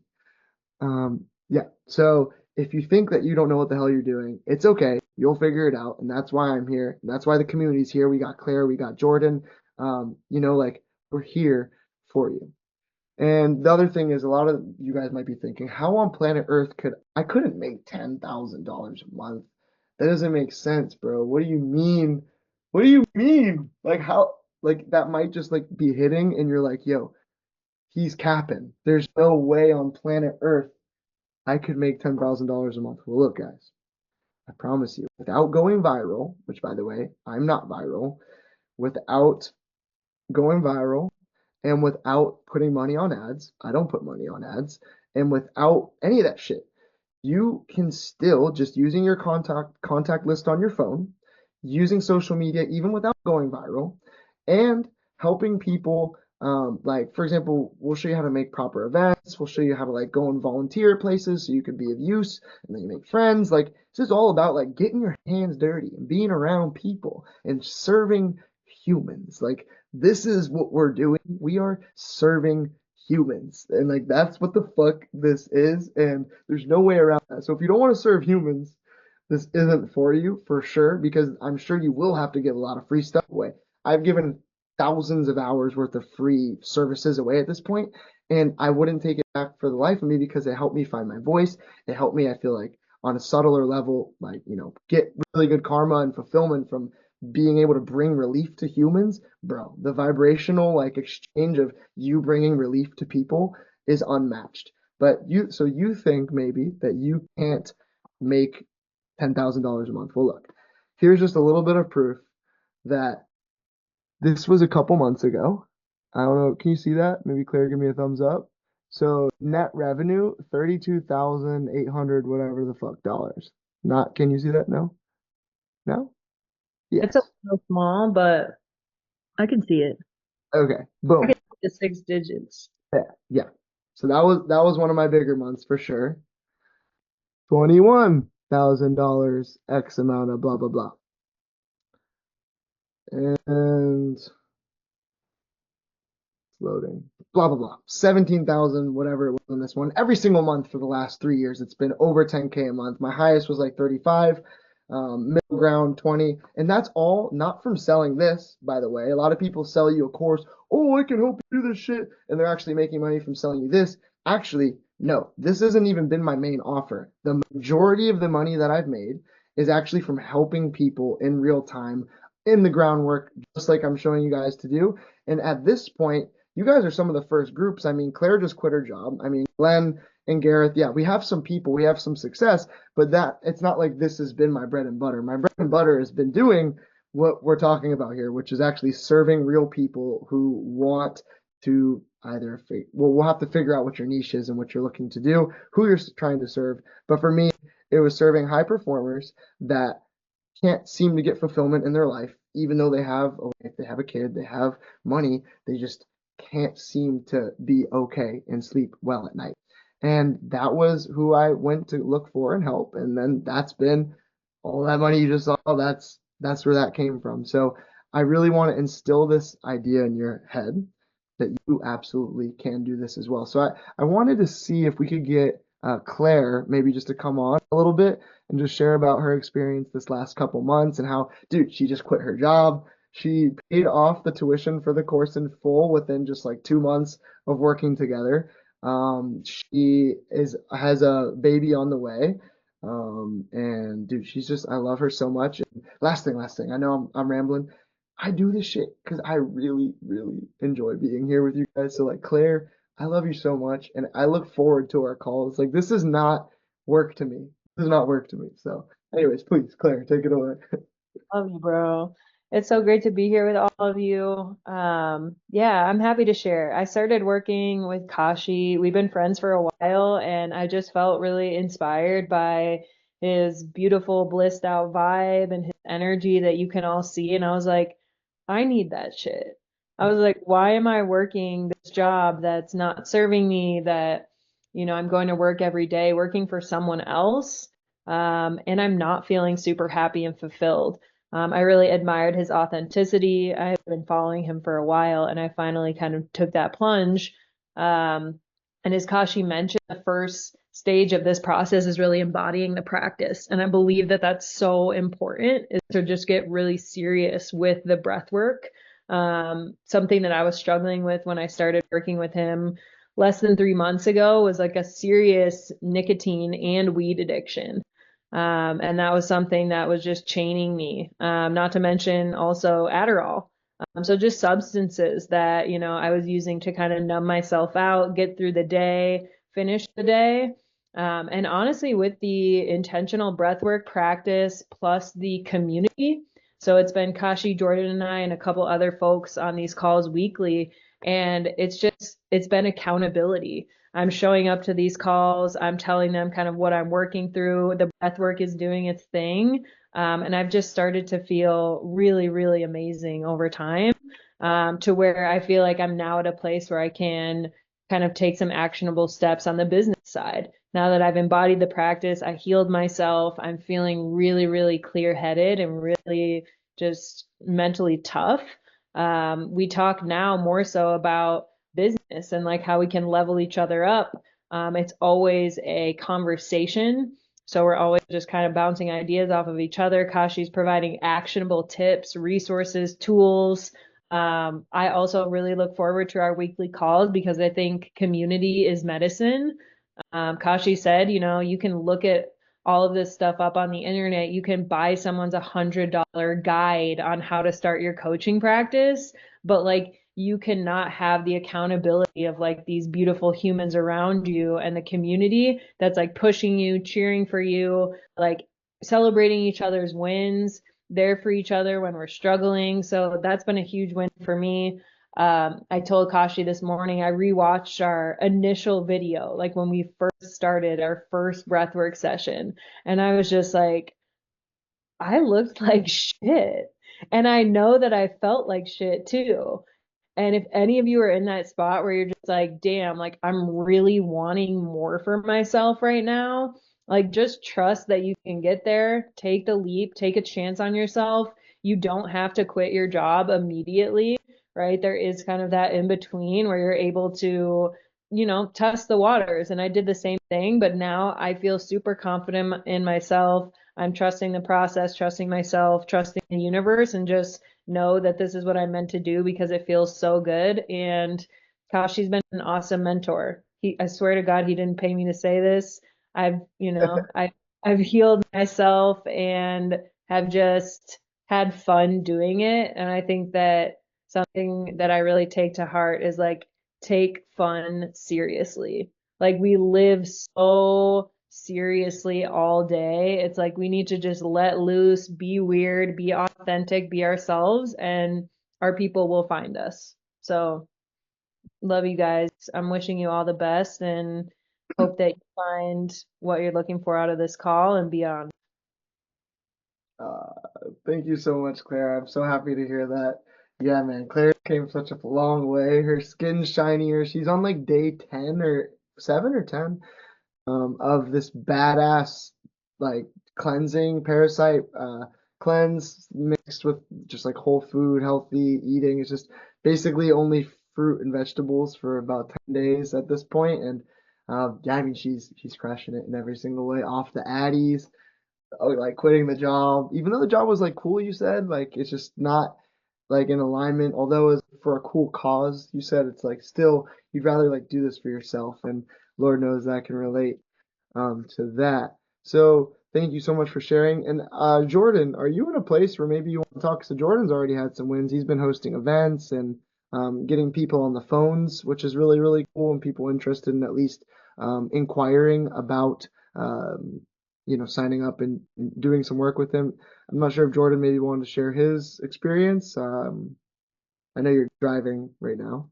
Yeah. So if you think that you don't know what the hell you're doing, it's okay. You'll figure it out. And that's why I'm here. And that's why the community's here. We got Claire, we got Jordan. Like, we're here for you. And the other thing is, a lot of you guys might be thinking, how on planet Earth I couldn't make $10,000 a month? That doesn't make sense, bro. What do you mean? What do you mean? Like, how, like, that might just like be hitting and you're like, yo, he's capping. There's no way on planet Earth I could make $10,000 a month. Well, look, guys, I promise you, without going viral, which by the way, I'm not viral, without going viral and without putting money on ads, I don't put money on ads, and without any of that shit, you can still, just using your contact list on your phone, using social media even without going viral, and helping people. Like, for example, we'll show you how to make proper events. We'll show you how to like go and volunteer at places so you can be of use, and then you make friends. Like, this is all about like getting your hands dirty and being around people and serving humans. Like, this is what we're doing. We are serving humans. And like, that's what the fuck this is. And there's no way around that. So if you don't want to serve humans, this isn't for you for sure, because I'm sure you will have to give a lot of free stuff away. I've given thousands of hours worth of free services away at this point, and I wouldn't take it back for the life of me, because it helped me find my voice. It helped me, I feel like, on a subtler level, like, get really good karma and fulfillment from being able to bring relief to humans. Bro, the vibrational like exchange of you bringing relief to people is unmatched. But you think maybe that you can't make $10,000 a month. Well, look, here's just a little bit of proof that this was a couple months ago. I don't know. Can you see that? Maybe Claire, give me a thumbs up. So net revenue, 32,800, whatever the fuck dollars. Not, can you see that? No? No? It's a Yes. little small, but I can see it. Okay. I can Boom. see the 6 digits. Yeah. Yeah. So that was one of my bigger months for sure. $21,000 X amount of blah blah blah. And loading, blah blah blah, 17,000 whatever it was on this one. Every single month for the last 3 years it's been over 10K a month. My highest was like 35, middle ground 20, and that's all not from selling this, by the way. A lot of people sell you a course, oh, I can help you do this shit, and they're actually making money from selling you this. Actually, no, this hasn't even been my main offer. The majority of the money that I've made is actually from helping people in real time in the groundwork, just like I'm showing you guys to do. And at this point, you guys are some of the first groups. I mean, Claire just quit her job. I mean, Glenn and Gareth, yeah, we have some people, we have some success, but that it's not like this has been my bread and butter. My bread and butter has been doing what we're talking about here, which is actually serving real people who want to either, well, we'll have to figure out what your niche is and what you're looking to do, who you're trying to serve. But for me, it was serving high performers that can't seem to get fulfillment in their life, even though they have a wife, they have a kid, they have money, they just can't seem to be okay and sleep well at night. And that was who I went to look for and help. And then that's been all that money you just saw, that's where that came from. So I really want to instill this idea in your head that you absolutely can do this as well. So I wanted to see if we could get Claire maybe just to come on a little bit and just share about her experience this last couple months and how, dude, she just quit her job. She paid off the tuition for the course in full within just like 2 months of working together. She has a baby on the way. And dude, she's just, I love her so much. And last thing, I know I'm rambling. I do this shit because I really, really enjoy being here with you guys. So like Claire, I love you so much, and I look forward to our calls. Like this is not work to me. This does not work to me. So, anyways, please, Claire, take it away. Love you, bro. It's so great to be here with all of you. Yeah, I'm happy to share. I started working with Kashi. We've been friends for a while, and I just felt really inspired by his beautiful, blissed out vibe and his energy that you can all see. And I was like, I need that shit. I was like, why am I working this job that's not serving me, that, I'm going to work every day working for someone else, and I'm not feeling super happy and fulfilled. I really admired his authenticity. I have been following him for a while, and I finally kind of took that plunge. And as Kashi mentioned, the first stage of this process is really embodying the practice. And I believe that that's so important, is to just get really serious with the breath work. Something that I was struggling with when I started working with him less than 3 months ago was like a serious nicotine and weed addiction. And that was something that was just chaining me. Not to mention also Adderall. So just substances that, I was using to kind of numb myself out, get through the day, finish the day. And honestly, with the intentional breathwork practice plus the community, so it's been Kashi, Jordan, and I, and a couple other folks on these calls weekly. And it's been accountability. I'm showing up to these calls. I'm telling them kind of what I'm working through. The breath work is doing its thing. And I've just started to feel really, really amazing over time, to where I feel like I'm now at a place where I can kind of take some actionable steps on the business side. Now that I've embodied the practice, I healed myself. I'm feeling really, really clear headed and really just mentally tough. We talk now more so about business and like how we can level each other up. It's always a conversation. So we're always just kind of bouncing ideas off of each other. Kashi's providing actionable tips, resources, tools. I also really look forward to our weekly calls because I think community is medicine. Kashi said, you can look at all of this stuff up on the internet. You can buy someone's $100 guide on how to start your coaching practice, but like you cannot have the accountability of like these beautiful humans around you and the community that's like pushing you, cheering for you, like celebrating each other's wins, there for each other when we're struggling. So that's been a huge win for me. I told Kashi this morning, I rewatched our initial video, like when we first started our first breathwork session. And I was just like, I looked like shit. And I know that I felt like shit too. And if any of you are in that spot where you're just like, damn, like I'm really wanting more for myself right now, like just trust that you can get there, take the leap, take a chance on yourself. You don't have to quit your job immediately, right? There is kind of that in between where you're able to, test the waters. And I did the same thing, but now I feel super confident in myself. I'm trusting the process, trusting myself, trusting the universe, and just know that this is what I'm meant to do because it feels so good. And Kashi's been an awesome mentor. I swear to God, he didn't pay me to say this. I've, you know, I, I've healed myself and have just had fun doing it. And I think that something that I really take to heart is like, take fun seriously. Like we live so seriously all day. It's like we need to just let loose, be weird, be authentic, be ourselves, and our people will find us. So, love you guys. I'm wishing you all the best and hope that you find what you're looking for out of this call and beyond. Uh, Thank you so much, Claire. I'm so happy to hear that. Yeah, man, Claire came such a long way. Her skin's shinier. She's on like day 10 or 7 or 10 of this badass like cleansing parasite cleanse mixed with just like whole food, healthy eating. It's just basically only fruit and vegetables for about 10 days at this point. And yeah, I mean she's crushing it in every single way. Off the Addies, oh, like quitting the job, even though the job was like cool, you said, like it's just not like in alignment, although it's for a cool cause, you said it's like still you'd rather like do this for yourself, and Lord knows that I can relate to that. So thank you so much for sharing. And Jordan, are you in a place where maybe you want to talk? So Jordan's already had some wins. He's been hosting events and getting people on the phones, which is really, really cool, and people interested in at least inquiring about signing up and doing some work with him. I'm not sure if Jordan maybe wanted to share his experience. I know you're driving right now.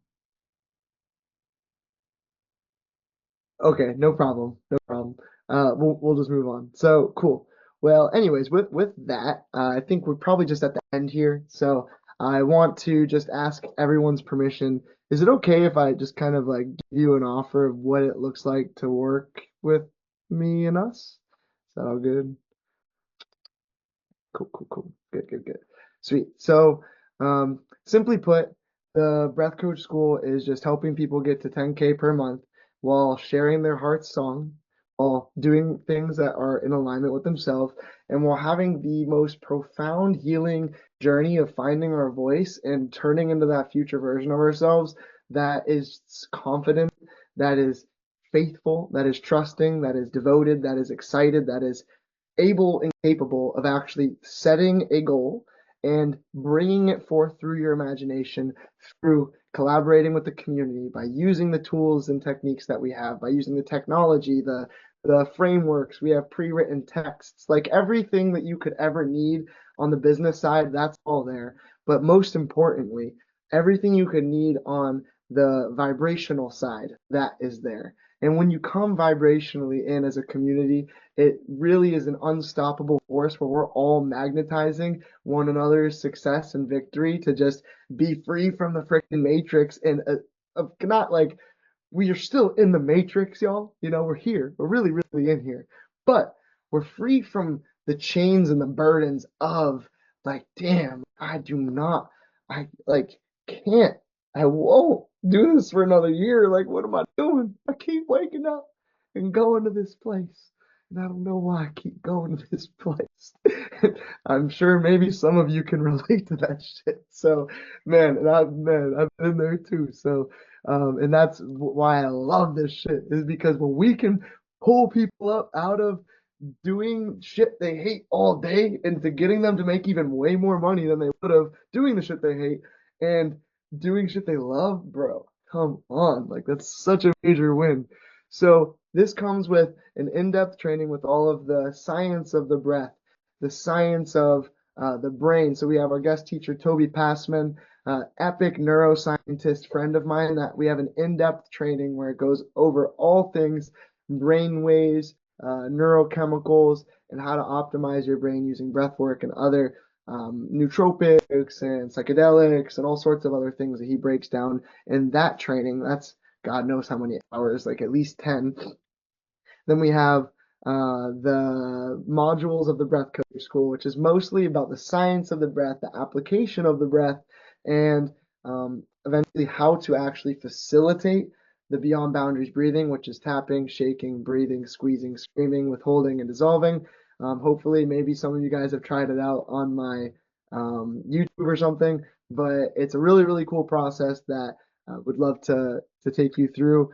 Okay, no problem. No problem. We'll just move on. So cool. Well, anyways, with that, I think we're probably just at the end here. So I want to just ask everyone's permission. Is it okay if I just kind of like give you an offer of what it looks like to work with me and us? Is that all good? Cool, cool, cool. Good, good, good. Sweet. So, simply put, the Breath Coach School is just helping people get to 10K per month while sharing their heart's song, while doing things that are in alignment with themselves, and while having the most profound healing journey of finding our voice and turning into that future version of ourselves that is confident, that is faithful, that is trusting, that is devoted, that is excited, that is able and capable of actually setting a goal and bringing it forth through your imagination, through collaborating with the community, by using the tools and techniques that we have, by using the technology, the frameworks, we have pre-written texts, like everything that you could ever need on the business side, that's all there. But most importantly, everything you could need on the vibrational side, that is there. And when you come vibrationally in as a community, it really is an unstoppable force where we're all magnetizing one another's success and victory to just be free from the freaking matrix and not like we are still in the matrix, y'all. We're here. We're really, really in here. But we're free from the chains and the burdens of like, damn, I do not, I like can't, I won't do this for another year. Like, what am I doing? I keep waking up and going to this place. And I don't know why I keep going to this place. I'm sure maybe some of you can relate to that shit. So, man, I've been there too. So, and that's why I love this shit is because when we can pull people up out of doing shit they hate all day into getting them to make even way more money than they would have doing the shit they hate and doing shit they love, bro. Come on. Like that's such a major win. So this comes with an in-depth training with all of the science of the breath, the science of the brain. So we have our guest teacher, Toby Passman, epic neuroscientist friend of mine that we have an in-depth training where it goes over all things brain waves, neurochemicals, and how to optimize your brain using breath work and other nootropics and psychedelics and all sorts of other things that he breaks down in that training. That's God knows how many hours, like at least 10. Then we have the modules of the Breath Coach School, which is mostly about the science of the breath, the application of the breath, and eventually how to actually facilitate the beyond boundaries breathing, which is tapping, shaking, breathing, squeezing, screaming, withholding, and dissolving. Hopefully, maybe some of you guys have tried it out on my YouTube or something, but it's a really, really cool process that I would love to take you through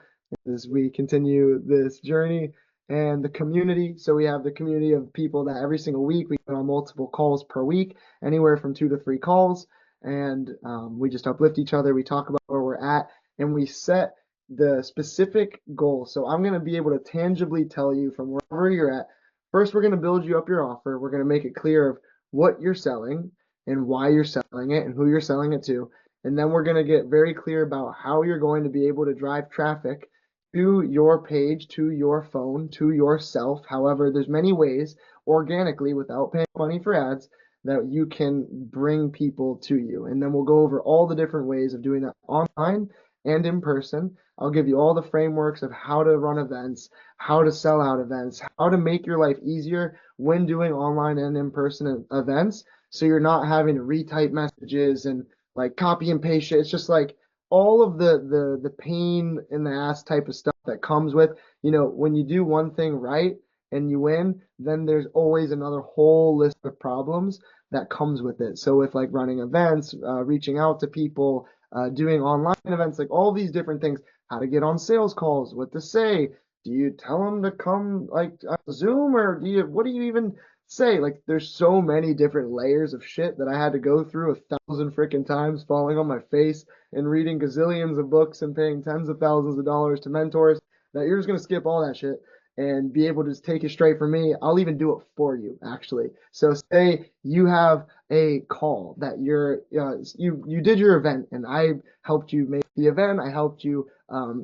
as we continue this journey and the community. So we have the community of people that every single week we get on multiple calls per week, anywhere from 2 to 3 calls, and we just uplift each other. We talk about where we're at, and we set the specific goal. So I'm going to be able to tangibly tell you from wherever you're at. First, we're going to build you up your offer. We're going to make it clear of what you're selling and why you're selling it and who you're selling it to. And then we're going to get very clear about how you're going to be able to drive traffic to your page, to your phone, to yourself. However, there's many ways organically without paying money for ads that you can bring people to you. And then we'll go over all the different ways of doing that online and in person. I'll give you all the frameworks of how to run events, how to sell out events, how to make your life easier when doing online and in-person events. So you're not having to retype messages and like copy and paste it. It's just like all of the pain in the ass type of stuff that comes with, when you do one thing right and you win, then there's always another whole list of problems that comes with it. So with like running events, reaching out to people, doing online events, like all these different things, how to get on sales calls, what to say. Do you tell them to come like on Zoom or what do you even say? Like there's so many different layers of shit that I had to go through 1,000 freaking times falling on my face and reading gazillions of books and paying tens of thousands of dollars to mentors that you're just going to skip all that shit and be able to just take it straight from me. I'll even do it for you, actually. So say you have a call that you did your event and I helped you make the event. I helped you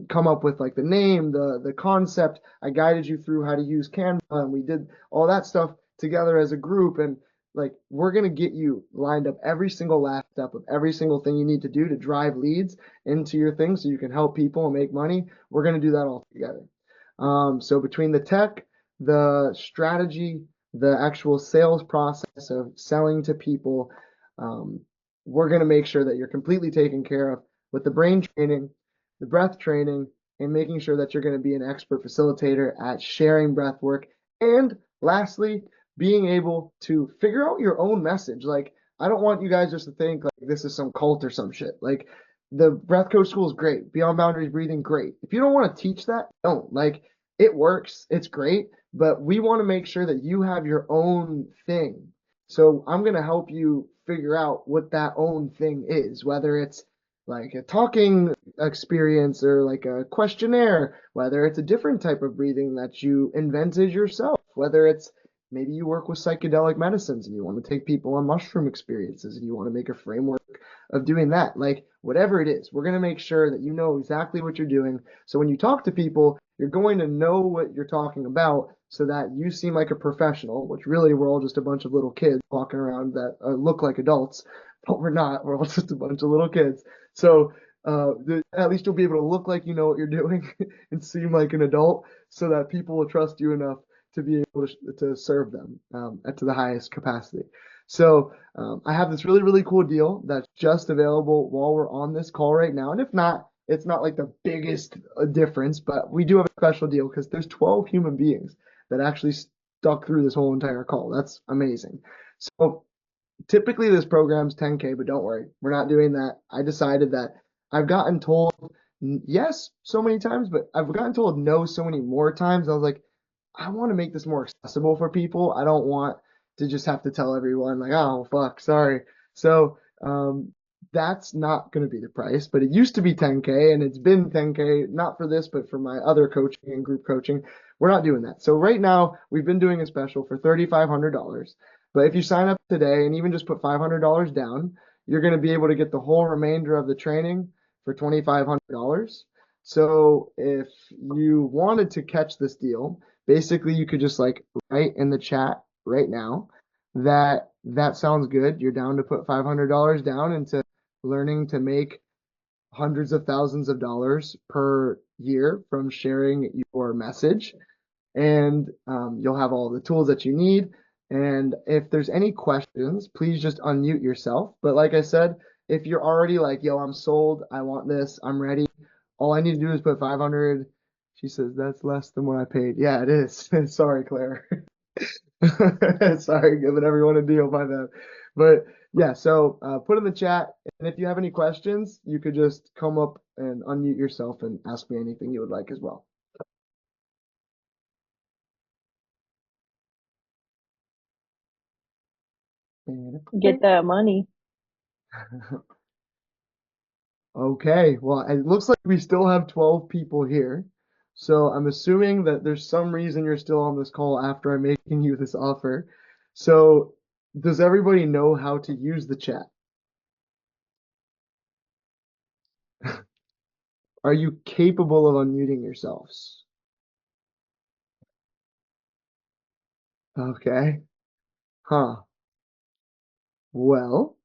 come up with like the name, the concept. I guided you through how to use Canva and we did all that stuff together as a group. And like we're gonna get you lined up every single last step of every single thing you need to do to drive leads into your thing so you can help people and make money. We're gonna do that all together. So between the tech, the strategy, the actual sales process of selling to people, um, we're gonna make sure that you're completely taken care of with the brain training, the breath training, and making sure that you're gonna be an expert facilitator at sharing breath work. And lastly, being able to figure out your own message. Like, I don't want you guys just to think like this is some cult or some shit. Like, the breath coach school is great. Beyond boundaries breathing, great. If you don't want to teach that, don't. Like, it works. It's great. But we want to make sure that you have your own thing. So I'm going to help you figure out what that own thing is, whether it's like a talking experience or like a questionnaire, whether it's a different type of breathing that you invented yourself, whether it's maybe you work with psychedelic medicines and you want to take people on mushroom experiences and you want to make a framework of doing that. Like whatever it is, we're going to make sure that you know exactly what you're doing. So when you talk to people, you're going to know what you're talking about so that you seem like a professional, which really we're all just a bunch of little kids walking around that look like adults, but we're not. We're all just a bunch of little kids. So at least you'll be able to look like you know what you're doing and seem like an adult so that people will trust you enough to be able to serve them to the highest capacity. So I have this really, really cool deal that's just available while we're on this call right now. And if not, it's not like the biggest difference, but we do have a special deal because there's 12 human beings that actually stuck through this whole entire call. That's amazing. So typically this program's 10K, but don't worry, we're not doing that. I decided that I've gotten told yes so many times, but I've gotten told no so many more times. I was like, I want to make this more accessible for people. I don't want to just have to tell everyone like, oh fuck, sorry. So that's not going to be the price, but it used to be 10K and it's been 10K, not for this, but for my other coaching and group coaching. We're not doing that. So right now we've been doing a special for $3,500. But if you sign up today and even just put $500 down, you're going to be able to get the whole remainder of the training for $2,500. So if you wanted to catch this deal, basically you could just like write in the chat right now that sounds good. You're down to put $500 down into learning to make hundreds of thousands of dollars per year from sharing your message. And you'll have all the tools that you need. And if there's any questions, please just unmute yourself. But like I said, if you're already like, yo, I'm sold, I want this, I'm ready, all I need to do is put 500. She says, that's less than what I paid. Yeah, it is. Sorry, Claire. Sorry, giving everyone a deal by that. But yeah, so put in the chat. And if you have any questions, you could just come up and unmute yourself and ask me anything you would like as well. Get that money. Okay, well, it looks like we still have 12 people here. So I'm assuming that there's some reason you're still on this call after I'm making you this offer. So does everybody know how to use the chat? Are you capable of unmuting yourselves? Okay. Huh. Well,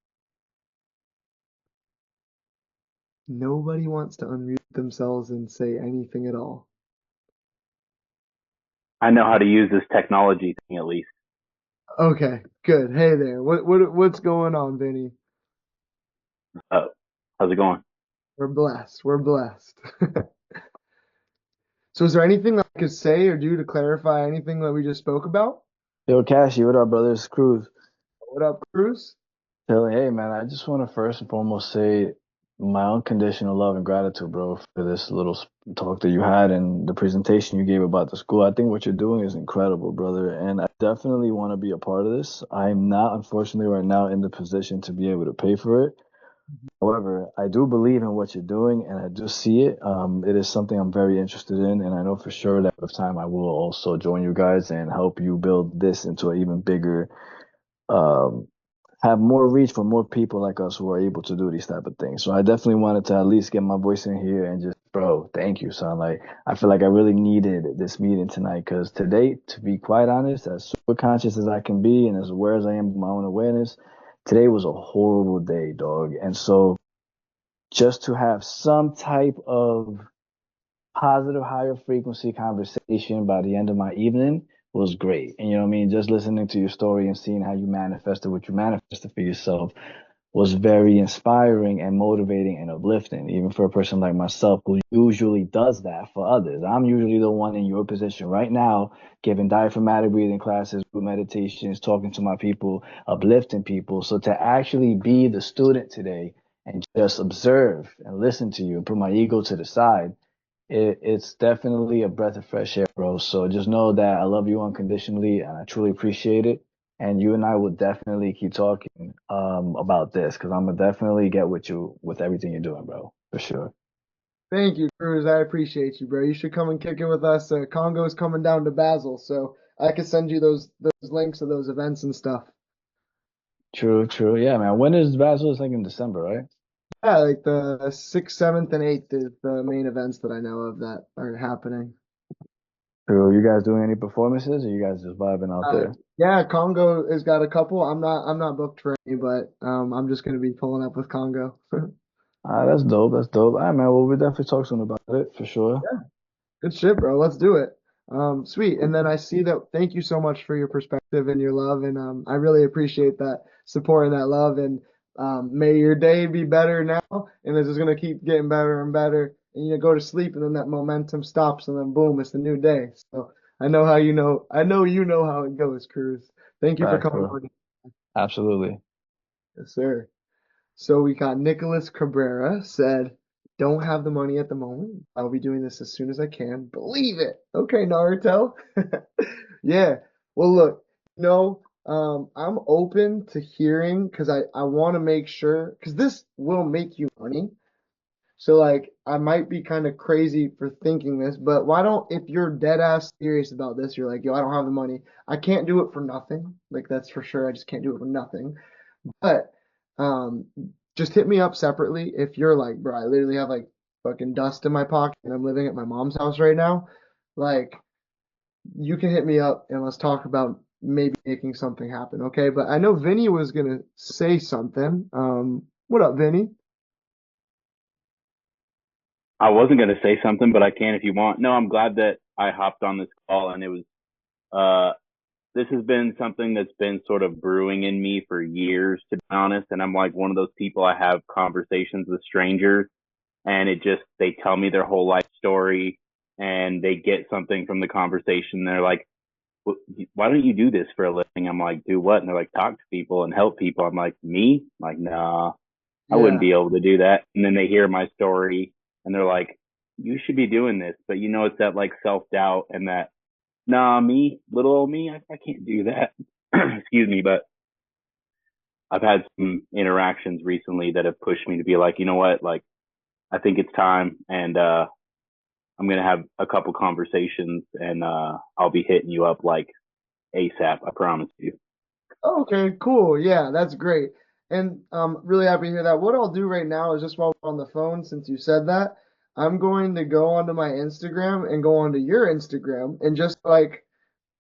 nobody wants to unmute themselves and say anything at all. I know how to use this technology thing at least. Okay, good. Hey there. What's going on, Vinny? How's it going? We're blessed. We're blessed. So is there anything that I could say or do to clarify anything that we just spoke about? Yo, Cashy, what up, brother? It's Cruz. What up, Cruz? Hey, man, I just want to first and foremost say my unconditional love and gratitude, bro, for this little talk that you had and the presentation you gave about the school. I think what you're doing is incredible, brother, and I definitely want to be a part of this. I'm not, unfortunately, right now in the position to be able to pay for it. However, I do believe in what you're doing and I do see it. It is something I'm very interested in, and I know for sure that with time I will also join you guys and help you build this into an even bigger um, have more reach for more people like us who are able to do these type of things. So I definitely wanted to at least get my voice in here and just, bro, thank you, son. Like, I feel like I really needed this meeting tonight because today, to be quite honest, as super conscious as I can be and as aware as I am of my own awareness, today was a horrible day, dog. And so just to have some type of positive, higher frequency conversation by the end of my evening was great. And you know what I mean? Just listening to your story and seeing how you manifested what you manifested for yourself was very inspiring and motivating and uplifting, even for a person like myself who usually does that for others. I'm usually the one in your position right now, giving diaphragmatic breathing classes, group meditations, talking to my people, uplifting people. So to actually be the student today and just observe and listen to you and put my ego to the side, it's definitely a breath of fresh air, bro. So just know that I love you unconditionally and I truly appreciate it. And you and I will definitely keep talking about this because I'm gonna definitely get with you with everything you're doing, bro, for sure. Thank you, Cruz. I appreciate you, bro. You should come and kick it with us. Congo's coming down to Basel, so I could send you those links of those events and stuff. True, true. Yeah, man. When is Basel? It's like in December, right? Yeah, like the 6th, 7th, and 8th is the main events that I know of that are happening. True. You guys doing any performances or you guys just vibing out there? Yeah, Congo has got a couple. I'm not booked for any, but I'm just gonna be pulling up with Congo. That's dope. That's dope. All right, man. Well, we'll definitely talk soon about it for sure. Good shit, bro. Let's do it. Sweet. And then I see that. Thank you so much for your perspective and your love, and I really appreciate that support and that love. And may your day be better now, and it's just gonna keep getting better and better. And you go to sleep, and then that momentum stops, and then boom, it's a new day. So I know how you know. I know you know how it goes, Cruz. Thank you for Facts, coming bro. on. Absolutely. Yes, sir. So we got Nicholas Cabrera said, don't have the money at the moment. I'll be doing this as soon as I can. Believe it. Okay, Naruto. Yeah. Well, look, I'm open to hearing because I want to make sure because this will make you money. So like I might be kind of crazy for thinking this, but why don't if you're dead ass serious about this, you're like, yo, I don't have the money. I can't do it for nothing. Like that's for sure. I just can't do it for nothing. But um just hit me up separately if you're like, bro, I literally have like fucking dust in my pocket and I'm living at my mom's house right now. Like you can hit me up and let's talk about maybe making something happen, okay? But I know Vinny was gonna say something. What up, Vinny? I wasn't going to say something, but I can if you want. No, I'm glad that I hopped on this call, and it was, uh, this has been something that's been sort of brewing in me for years, to be honest. And I'm like one of those people, I have conversations with strangers and they tell me their whole life story and they get something from the conversation. They're like, why don't you do this for a living? I'm like, do what? And they're like, talk to people and help people. I'm like, me? I'm like, nah, I wouldn't Yeah, be able to do that. And then they hear my story and they're like, you should be doing this. But it's that like self doubt and that, nah, me, little old me, I can't do that. Excuse me. But I've had some interactions recently that have pushed me to be like, you know what? Like, I think it's time. And, I'm going to have a couple conversations and, I'll be hitting you up like ASAP. I promise you. okay, cool. Yeah, that's great. And really happy to hear that. What I'll do right now is just while we're on the phone, since you said that, I'm going to go onto my Instagram and go onto your Instagram and just like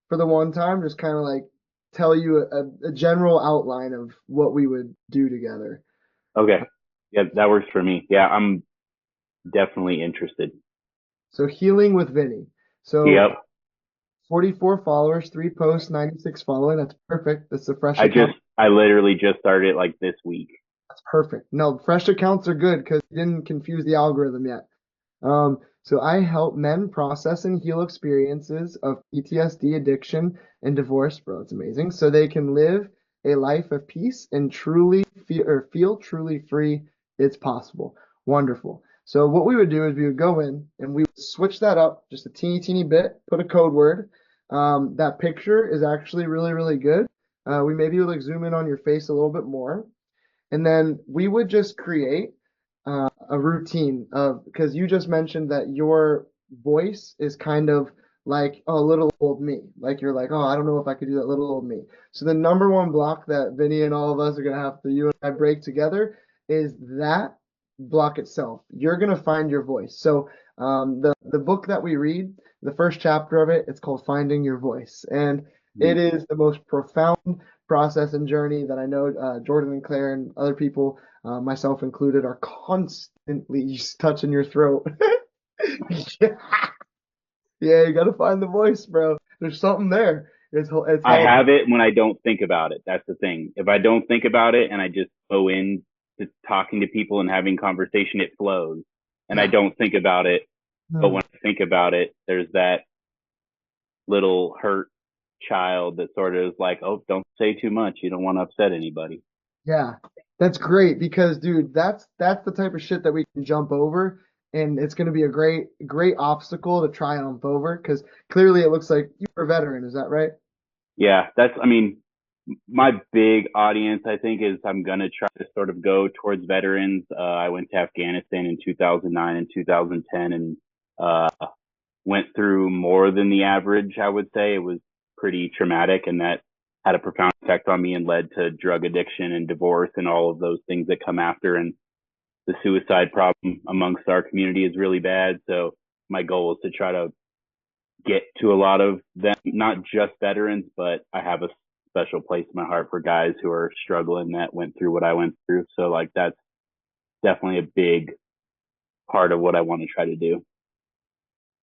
for the one time, just kind of like tell you a general outline of what we would do together. Okay. Yeah, that works for me. Yeah, I'm definitely interested. So healing with Vinny. So Yep. 44 followers, 3 posts, 96 following. That's perfect. That's a fresh account. I literally just started like this week. That's perfect. No, fresh accounts are good because you didn't confuse the algorithm yet. So I help men process and heal experiences of PTSD, addiction, and divorce, bro. It's amazing. So they can live a life of peace and truly feel truly free. It's possible. Wonderful. So what we would do is we would go in and we would switch that up just a teeny bit, put a code word. That picture is actually really, really good. We maybe would like zoom in on your face a little bit more. And then we would just create a routine of because you just mentioned that your voice is kind of like a little old me. Like you're like, oh, I don't know if I could do that little old me. So the number one block that Vinny and all of us are gonna have to you and I break together is that block itself. You're gonna find your voice. So the book that we read, the first chapter of it, it's called Finding Your Voice, and it is the most profound process and journey that I know Jordan and Claire and other people, myself included, are constantly touching your throat. Yeah, yeah, you gotta find the voice, bro. There's something there. It's I held. have it when I don't think about it. That's the thing. If I don't think about it and I just go in to talking to people and having conversation, it flows. And I Yeah. don't think about it. But Hmm. when I think about it, there's that little hurt child that sort of is like, oh, don't say too much. You don't want to upset anybody. Yeah, that's great because, dude, that's the type of shit that we can jump over, and it's gonna be a great obstacle to triumph over. Because clearly, it looks like you're a veteran. Is that right? Yeah, I mean, my big audience, I think, is I'm going to try to sort of go towards veterans. I went to Afghanistan in 2009 and 2010 and uh, went through more than the average, I would say. It was pretty traumatic and that had a profound effect on me and led to drug addiction and divorce and all of those things that come after. And the suicide problem amongst our community is really bad. So my goal is to try to get to a lot of them, not just veterans, but I have a special place in my heart for guys who are struggling that went through what I went through. So like that's definitely a big part of what I want to try to do.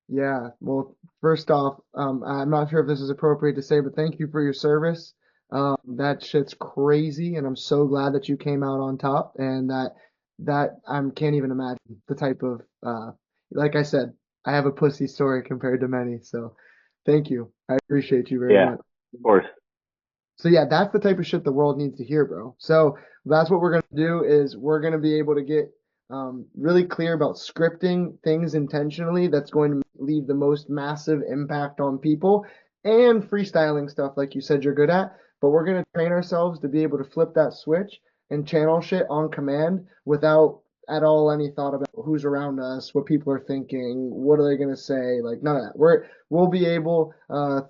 Yeah. Well, first off, I'm not sure if this is appropriate to say, but thank you for your service. That shit's crazy, and I'm so glad that you came out on top, and that I can't even imagine the type of like I said, I have a pussy story compared to many, so thank you. I appreciate you very Yeah, much. of course. So yeah, that's the type of shit the world needs to hear, bro. So that's what we're gonna do is we're gonna be able to get really clear about scripting things intentionally that's going to leave the most massive impact on people and freestyling stuff like you said you're good at. but we're going to train ourselves to be able to flip that switch and channel shit on command without at all any thought about who's around us, what people are thinking, what are they going to say, like none of that. We'll be able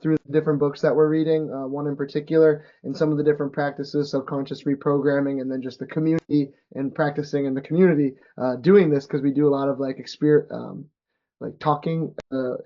through the different books that we're reading, one in particular, and some of the different practices, subconscious reprogramming, and then just the community and practicing in the community, doing this because we do a lot of like talking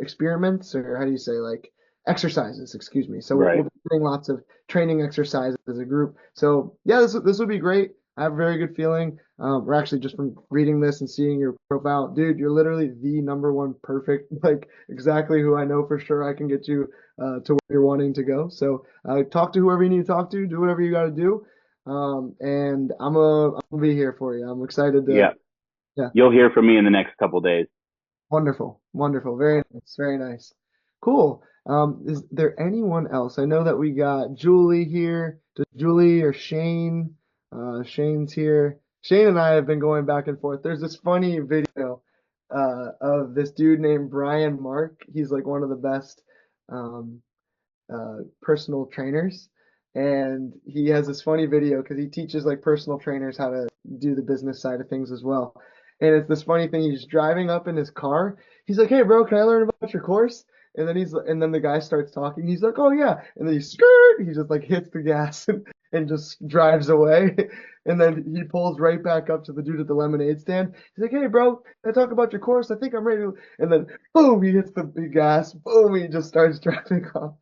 experiments, or how do you say, like exercises, excuse me. So we'll Right. be doing lots of training exercises as a group. So yeah, this will be great. I have a very good feeling. We're actually, just from reading this and seeing your profile, dude, you're literally the number one perfect, like exactly who I know for sure I can get you to where you're wanting to go. So talk to whoever you need to talk to, do whatever you got to do. And I'm gonna be here for you. I'm excited to, Yeah. yeah. You'll hear from me in the next couple days. Wonderful, wonderful, very nice, very nice. Cool. Is there anyone else? I know that we got Julie here. Does Julie or Shane? Shane's here. Shane and I have been going back and forth. There's this funny video of this dude named Brian Mark. He's like one of the best um, personal trainers. And he has this funny video because he teaches like personal trainers how to do the business side of things as well. And it's this funny thing. He's driving up in his car. He's like, "Hey, bro, can I learn about your course?" And then the guy starts talking. He's like, "Oh yeah," and then he just like hits the gas and just drives away. And then he pulls right back up to the dude at the lemonade stand. He's like, "Hey, bro, can I talk about your course? I think I'm ready to." And then boom, he hits the big gas. Boom, he just starts driving off.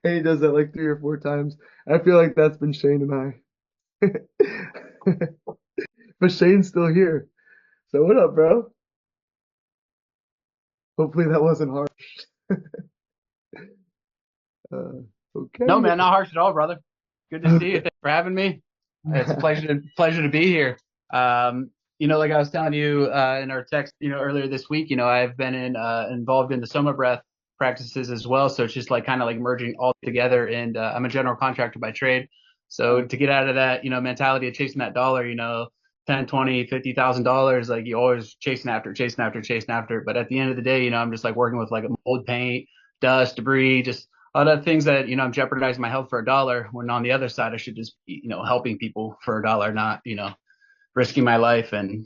And he does that like 3 or 4 times. I feel like that's been Shane and I. But Shane's still here. So what up, bro? Hopefully that wasn't harsh. Uh, No, okay. man, not harsh at all, brother. Good to see you. Thanks for having me. It's a pleasure to be here. Like I was telling you in our text, earlier this week, I've been involved in the Soma breath practices as well. So it's just like kind of like merging all together. And I'm a general contractor by trade. So to get out of that, mentality of chasing that dollar, 10, 20, $50,000, like you always chasing after. But at the end of the day, I'm just like working with like mold paint, dust, debris, just a lot of things that, I'm jeopardizing my health for a dollar, when on the other side, I should just be, helping people for a dollar, not, risking my life. And,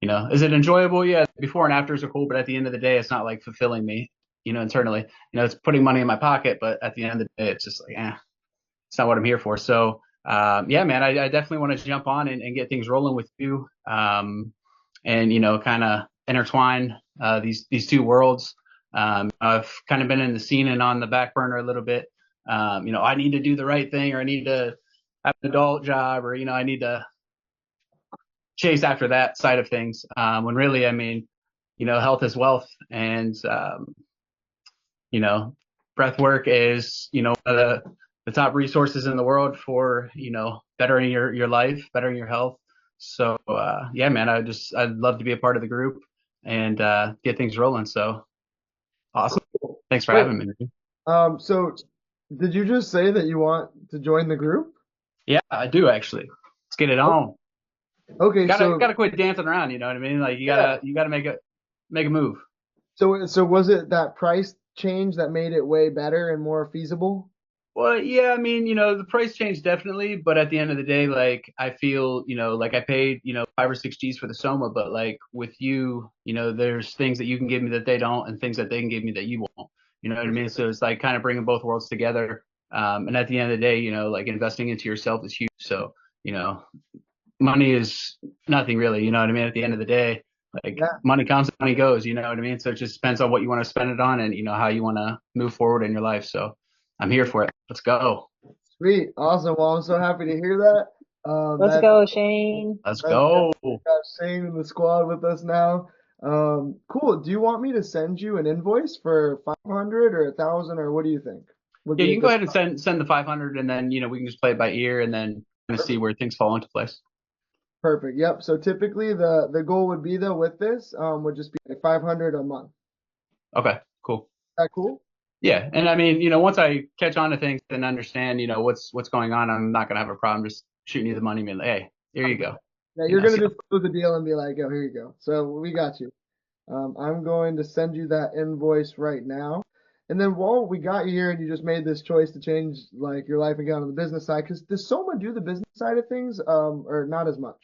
is it enjoyable? Yeah. Before and afters are cool, but at the end of the day, it's not like fulfilling me, internally, it's putting money in my pocket, but at the end of the day, it's just like, it's not what I'm here for. So, yeah, man, I definitely want to jump on and get things rolling with you. And, kind of intertwine, these two worlds. I've kind of been in the scene and on the back burner a little bit. I need to do the right thing, or I need to have an adult job, or, I need to chase after that side of things. When really, I mean, health is wealth. And, breath work is, one of the top resources in the world for, bettering your life, bettering your health. So, yeah, man, I'd love to be a part of the group and, get things rolling. So awesome. Thanks for Wait, having me. so did you just say that you want to join the group? Yeah, I do actually. Let's get it on. Okay, Gotta quit dancing around. You know what I mean? Like you gotta make a move. so was it that price change that made it way better and more feasible? Well, yeah, I mean, the price change definitely, but at the end of the day, like I feel, like I paid, 5 or 6 G's for the Soma, but like with you, there's things that you can give me that they don't, and things that they can give me that you won't. You know what I mean? So it's like kind of bringing both worlds together. And at the end of the day, like investing into yourself is huge. So, money is nothing really. You know what I mean? At the end of the day, like Yeah. money comes, money goes. You know what I mean? So it just depends on what you want to spend it on, and how you want to move forward in your life. So I'm here for it. Let's go. Sweet. Awesome. Well, I'm so happy to hear that. Let's go, Shane. Let's That's go. we got Shane in the squad with us now. Cool. Do you want me to send you an invoice for 500 or 1,000, or what do you think? Would Yeah, be you a can go good. ahead and send the 500, and then we can just play it by ear, and then kind of see where things fall into place. Perfect. Yep. So typically the goal would be, though, with this would just be like 500 a month. Okay, cool. Is that cool? Yeah, and I mean, once I catch on to things and understand, what's going on, I'm not gonna have a problem just shooting you the money, and be like, hey, here you go. Yeah, you're gonna So just close the deal and be like, "Oh, here you go." So we got you. I'm going to send you that invoice right now. And then while we got you here and you just made this choice to change like your life and get on the business side, because does Soma do the business side of things, or not as much?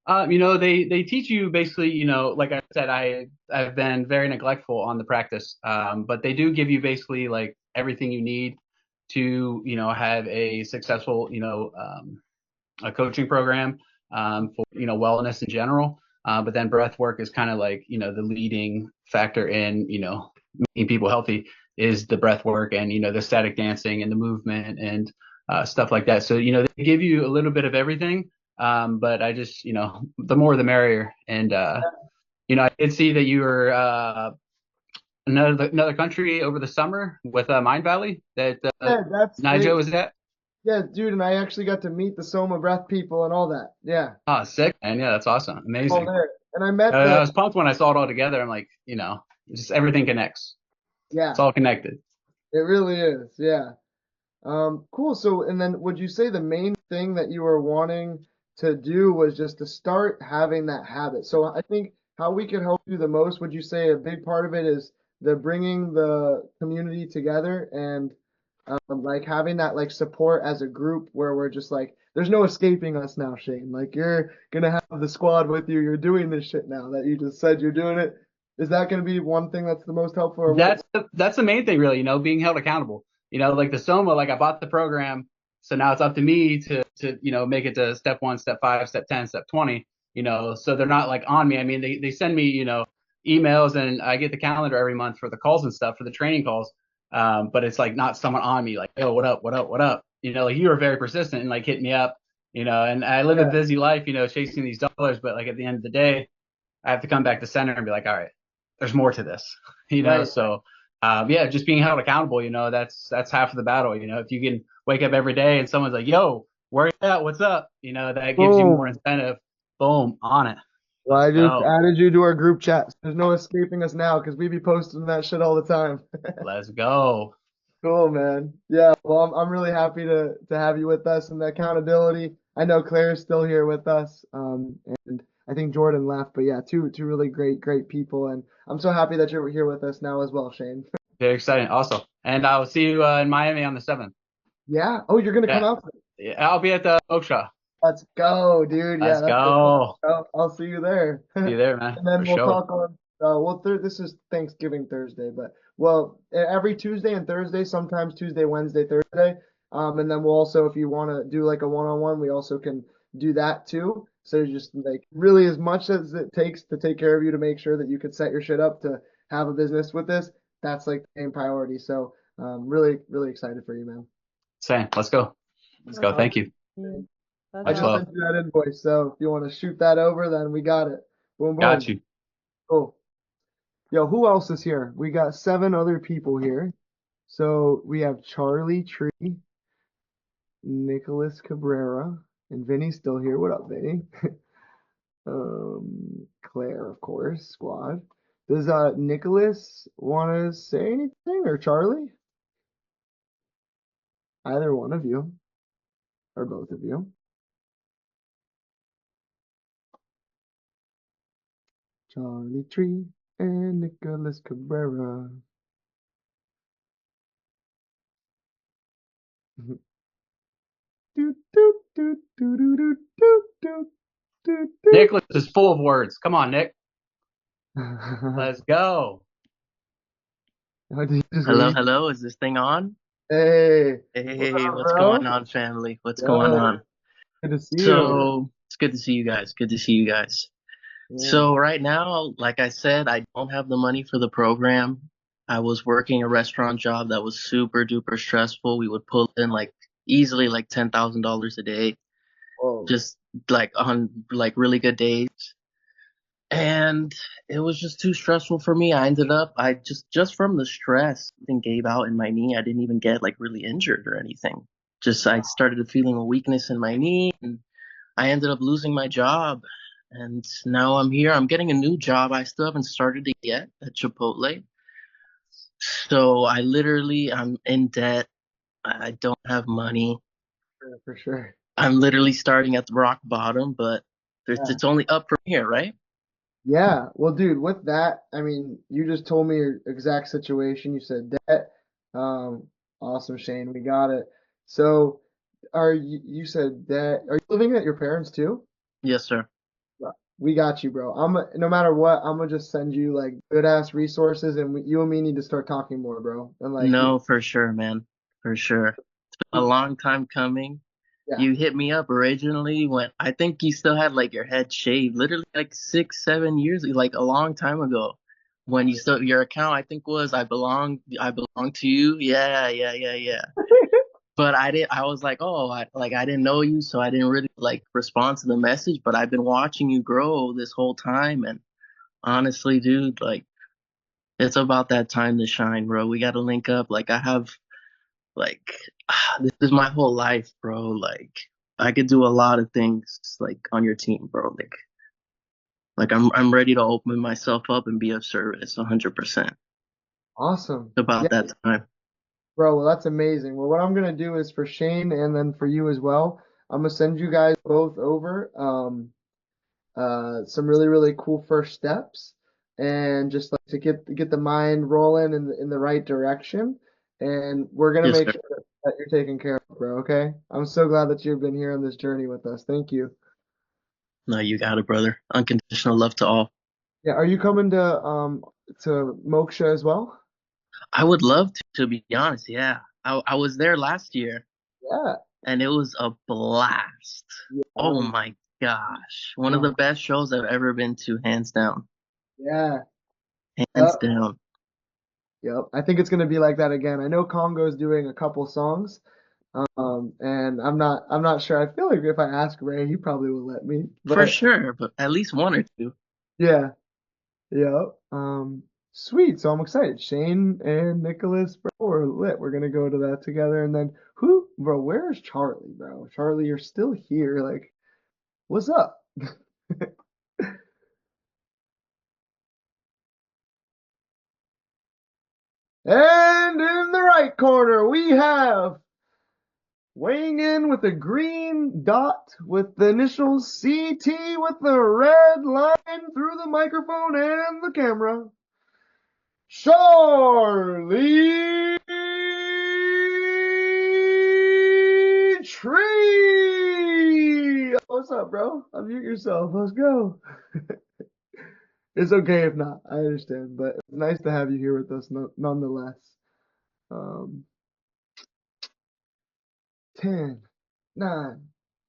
They teach you basically, like I said, I've been very neglectful on the practice. But they do give you basically like everything you need to, have a successful, a coaching program, for, wellness in general. But then breath work is kind of like, the leading factor in, making people healthy is the breath work and, the static dancing and the movement and stuff like that. So, they give you a little bit of everything. But I just, the more the merrier. And, I did see that you were another country over the summer with Mind Valley that Yeah, that's they. Nijo was at. Yeah, dude, and I actually got to meet the Soma breath people and all that. Yeah, Oh, sick, man. Yeah, that's awesome. all Amazing. there. And I met I the. was pumped when I saw it all together. I'm like, just everything connects. Yeah, It's all connected. it really is. Yeah. Cool. So, and then would you say the main thing that you were wanting to do was just to start having that habit? So I think how we can help you the most, would you say a big part of it is the bringing the community together and like having that like support as a group where we're just like, there's no escaping us now, Shane. Like you're gonna have the squad with you. You're doing this shit now that you just said you're doing it. Is that gonna be one thing that's the most helpful or what? That's the main thing, really. Being held accountable. Like the Soma, like I bought the program, so now it's up to me to make it to step 1, step 5, step 10, step 20. So they're not like on me. I mean, they send me emails and I get the calendar every month for the calls and stuff for the training calls. But it's like not someone on me like, oh, what up, what up, what up? Like you were very persistent and like hit me up. And I live a Yeah, busy life, chasing these dollars, but like at the end of the day, I have to come back to center and be like, all right, there's more to this, right. So, yeah, just being held accountable, that's half of the battle. If you can wake up every day and someone's like, yo, where you at? What's up? That gives you more Boom. incentive. Boom, on it. Well, Let's I just go. added you to our group chat. There's no escaping us now because we be posting that shit all the time. Let's go. Cool, man. Yeah, well, I'm really happy to have you with us and the accountability. I know Claire's still here with us, and I think Jordan left, but yeah, two really great people, and I'm so happy that you're here with us now as well, Shane. Very exciting. Awesome. And I'll see you in Miami on the 7th. Yeah. Oh, you're gonna come Yeah. out? Yeah, I'll be at the Oksha. Let's go, dude. Yeah, Let's that's it. go. I'll see you there. See you there, man. And then For we'll sure. talk on, well, this is Thanksgiving Thursday, but well, every Tuesday and Thursday, sometimes Tuesday, Wednesday, Thursday. And then we'll also, if you want to do like a one-on-one, we also can do that too. So just like really as much as it takes to take care of you to make sure that you could set your shit up to have a business with this, that's like the main priority. So, really excited for you, man. Same. Let's go. Let's go. Thank you. That's I Much just love. sent you that invoice, so if you want to shoot that over, then we got it. Boom, Got boom. you. Cool. Yo, who else is here? We got 7 other people here. So we have Charlie Tree, Nicholas Cabrera, and Vinny's still here. What up, Vinny? Claire, of course, squad. Does Nicholas want to say anything or Charlie? Either one of you or both of you. Charlie Tree and Nicholas Cabrera. Do, do, do, do, do, do, do, do, do, do. Nicholas is full of words. Come on, Nick. Let's go. Oh, did you just Hello, leave? hello. Is this thing on? Hey, what Hey, up, what's going bro? on, family? What's going Yo, on? good to see you. So, it's good to see you guys. Good to see you guys. Yeah. So, right now, like I said, I don't have the money for the program. I was working a restaurant job that was super duper stressful. We would pull in like easily like $10,000 a day, Whoa. just like on like really good days. And it was just too stressful for me. I just from the stress, something gave out in my knee. I didn't even get like really injured or anything. Just I started feeling a weakness in my knee and I ended up losing my job. And now I'm here. I'm getting a new job. I still haven't started it yet at Chipotle. So I'm in debt. I don't have money. For sure. I'm literally starting at the rock bottom, but Yeah. it's only up from here, right? Yeah. Well, dude, with that, I mean, you just told me your exact situation. You said debt. Um, awesome, Shane. We got it. So, you said debt. Are you living at your parents too? Yes, sir. We got you, bro. No matter what, I'm gonna just send you like good ass resources, and you and me need to start talking more, bro. And like, No, for sure, man. For sure. A long time coming. yeah, You hit me up originally when I think you still had like your head shaved, literally like 6, 7 years, like a long time ago. When you still your account, I think was I belong to you. Yeah, yeah, yeah, yeah. But I was like, oh, I didn't know you, so I didn't really like respond to the message. But I've been watching you grow this whole time, and honestly, dude, like it's about that time to shine, bro. We gotta link up. Like I have like this is my whole life, bro. Like I could do a lot of things like on your team, bro. Like I'm ready to open myself up and be of service 100%. awesome. Yeah, About that time. bro. Well, that's amazing. Well, what I'm gonna do is for Shane and then for you as well. I'm gonna send you guys both over some really really cool first steps, and just like to get the mind rolling in the right direction. And we're gonna Yes, make sir. sure that you're taken care of, bro. Okay? I'm so glad that you've been here on this journey with us. Thank you. No, you got it, brother. Unconditional love to all. Yeah, are you coming to Moksha as well? I would love to be honest. Yeah. I was there last year Yeah. and it was a blast. Yeah, I Oh remember. my gosh. One of Oh, the best shows I've ever been to, hands down. yeah. Hands Yep. down. Yep. I think it's gonna be like that again. I know Congo's doing a couple songs. And I'm not sure. I feel like if I ask Ray, he probably will let me. For But sure, but at least one or two. yeah. Yeah. Sweet. So I'm excited. Shane and Nicholas, bro, we're lit. We're gonna go to that together. And then bro, where's Charlie, bro? Charlie, you're still here. Like, what's up? And in the right corner, we have weighing in with a green dot with the initials CT with the red line through the microphone and the camera. Charlie Tree. What's up, bro? Unmute yourself. Let's go. It's okay if not. I understand, but it's nice to have you here with us nonetheless. Um, 10, 9,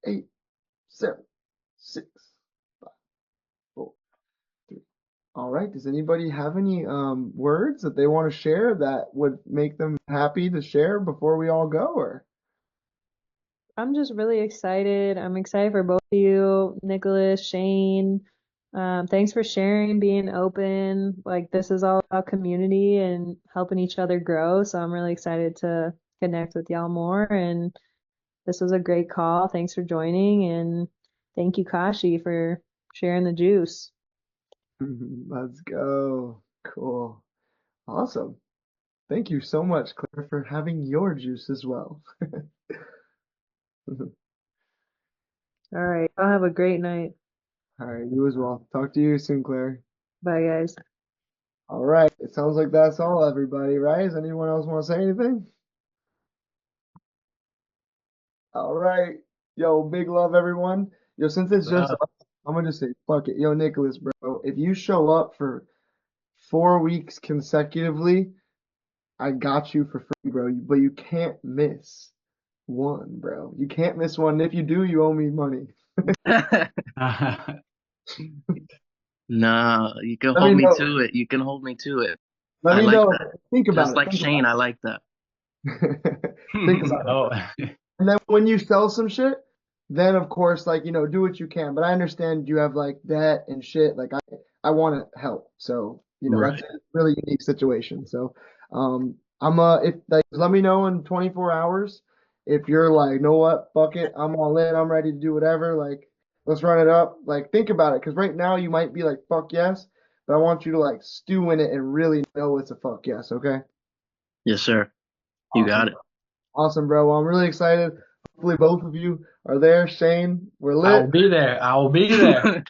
8, 7, 6, 5, 4, 3. All right. Does anybody have any words that they want to share that would make them happy to share before we all go? Or I'm just really excited. I'm excited for both of you, Nicholas, Shane. Thanks for sharing, being open. Like this is all about community and helping each other grow. So I'm really excited to connect with y'all more. And this was a great call. Thanks for joining. And thank you, Kashi, for sharing the juice. let's go. Cool. Awesome. Thank you so much, Claire, for having your juice as well. All right. I'll have a great night. All right, you as well. Talk to you soon, Claire. Bye, guys. All right, it sounds like that's all, everybody, right? Does anyone else want to say anything? All right. Yo, big love, everyone. Yo, since it's just Love. us, I'm gonna just say, fuck it. Yo, Nicholas, bro, if you show up for 4 weeks consecutively, I got you for free, bro. But you can't miss one, bro. You can't miss one. If you do, you owe me money. Nah, you can Let hold me me know. to it. You can hold me to it. Let I me like know. that. Think about Just it. like Think Shane, about I like that. it. Think about it. Oh, And then when you sell some shit, then of course, like, do what you can. But I understand you have like debt and shit. Like I want to help. So, that's Right. a really unique situation. So, I'm if like let me know in 24 hours if you're like, know what, fuck it, I'm all in, I'm ready to do whatever. Like, let's run it up. Like, think about it, because right now you might be like, fuck yes, but I want you to like stew in it and really know it's a fuck yes. Okay. Yes, sir. You got Awesome. it. Awesome, bro. Well, I'm really excited. Hopefully, both of you are there. Shane, we're I will lit. be there. I will be there.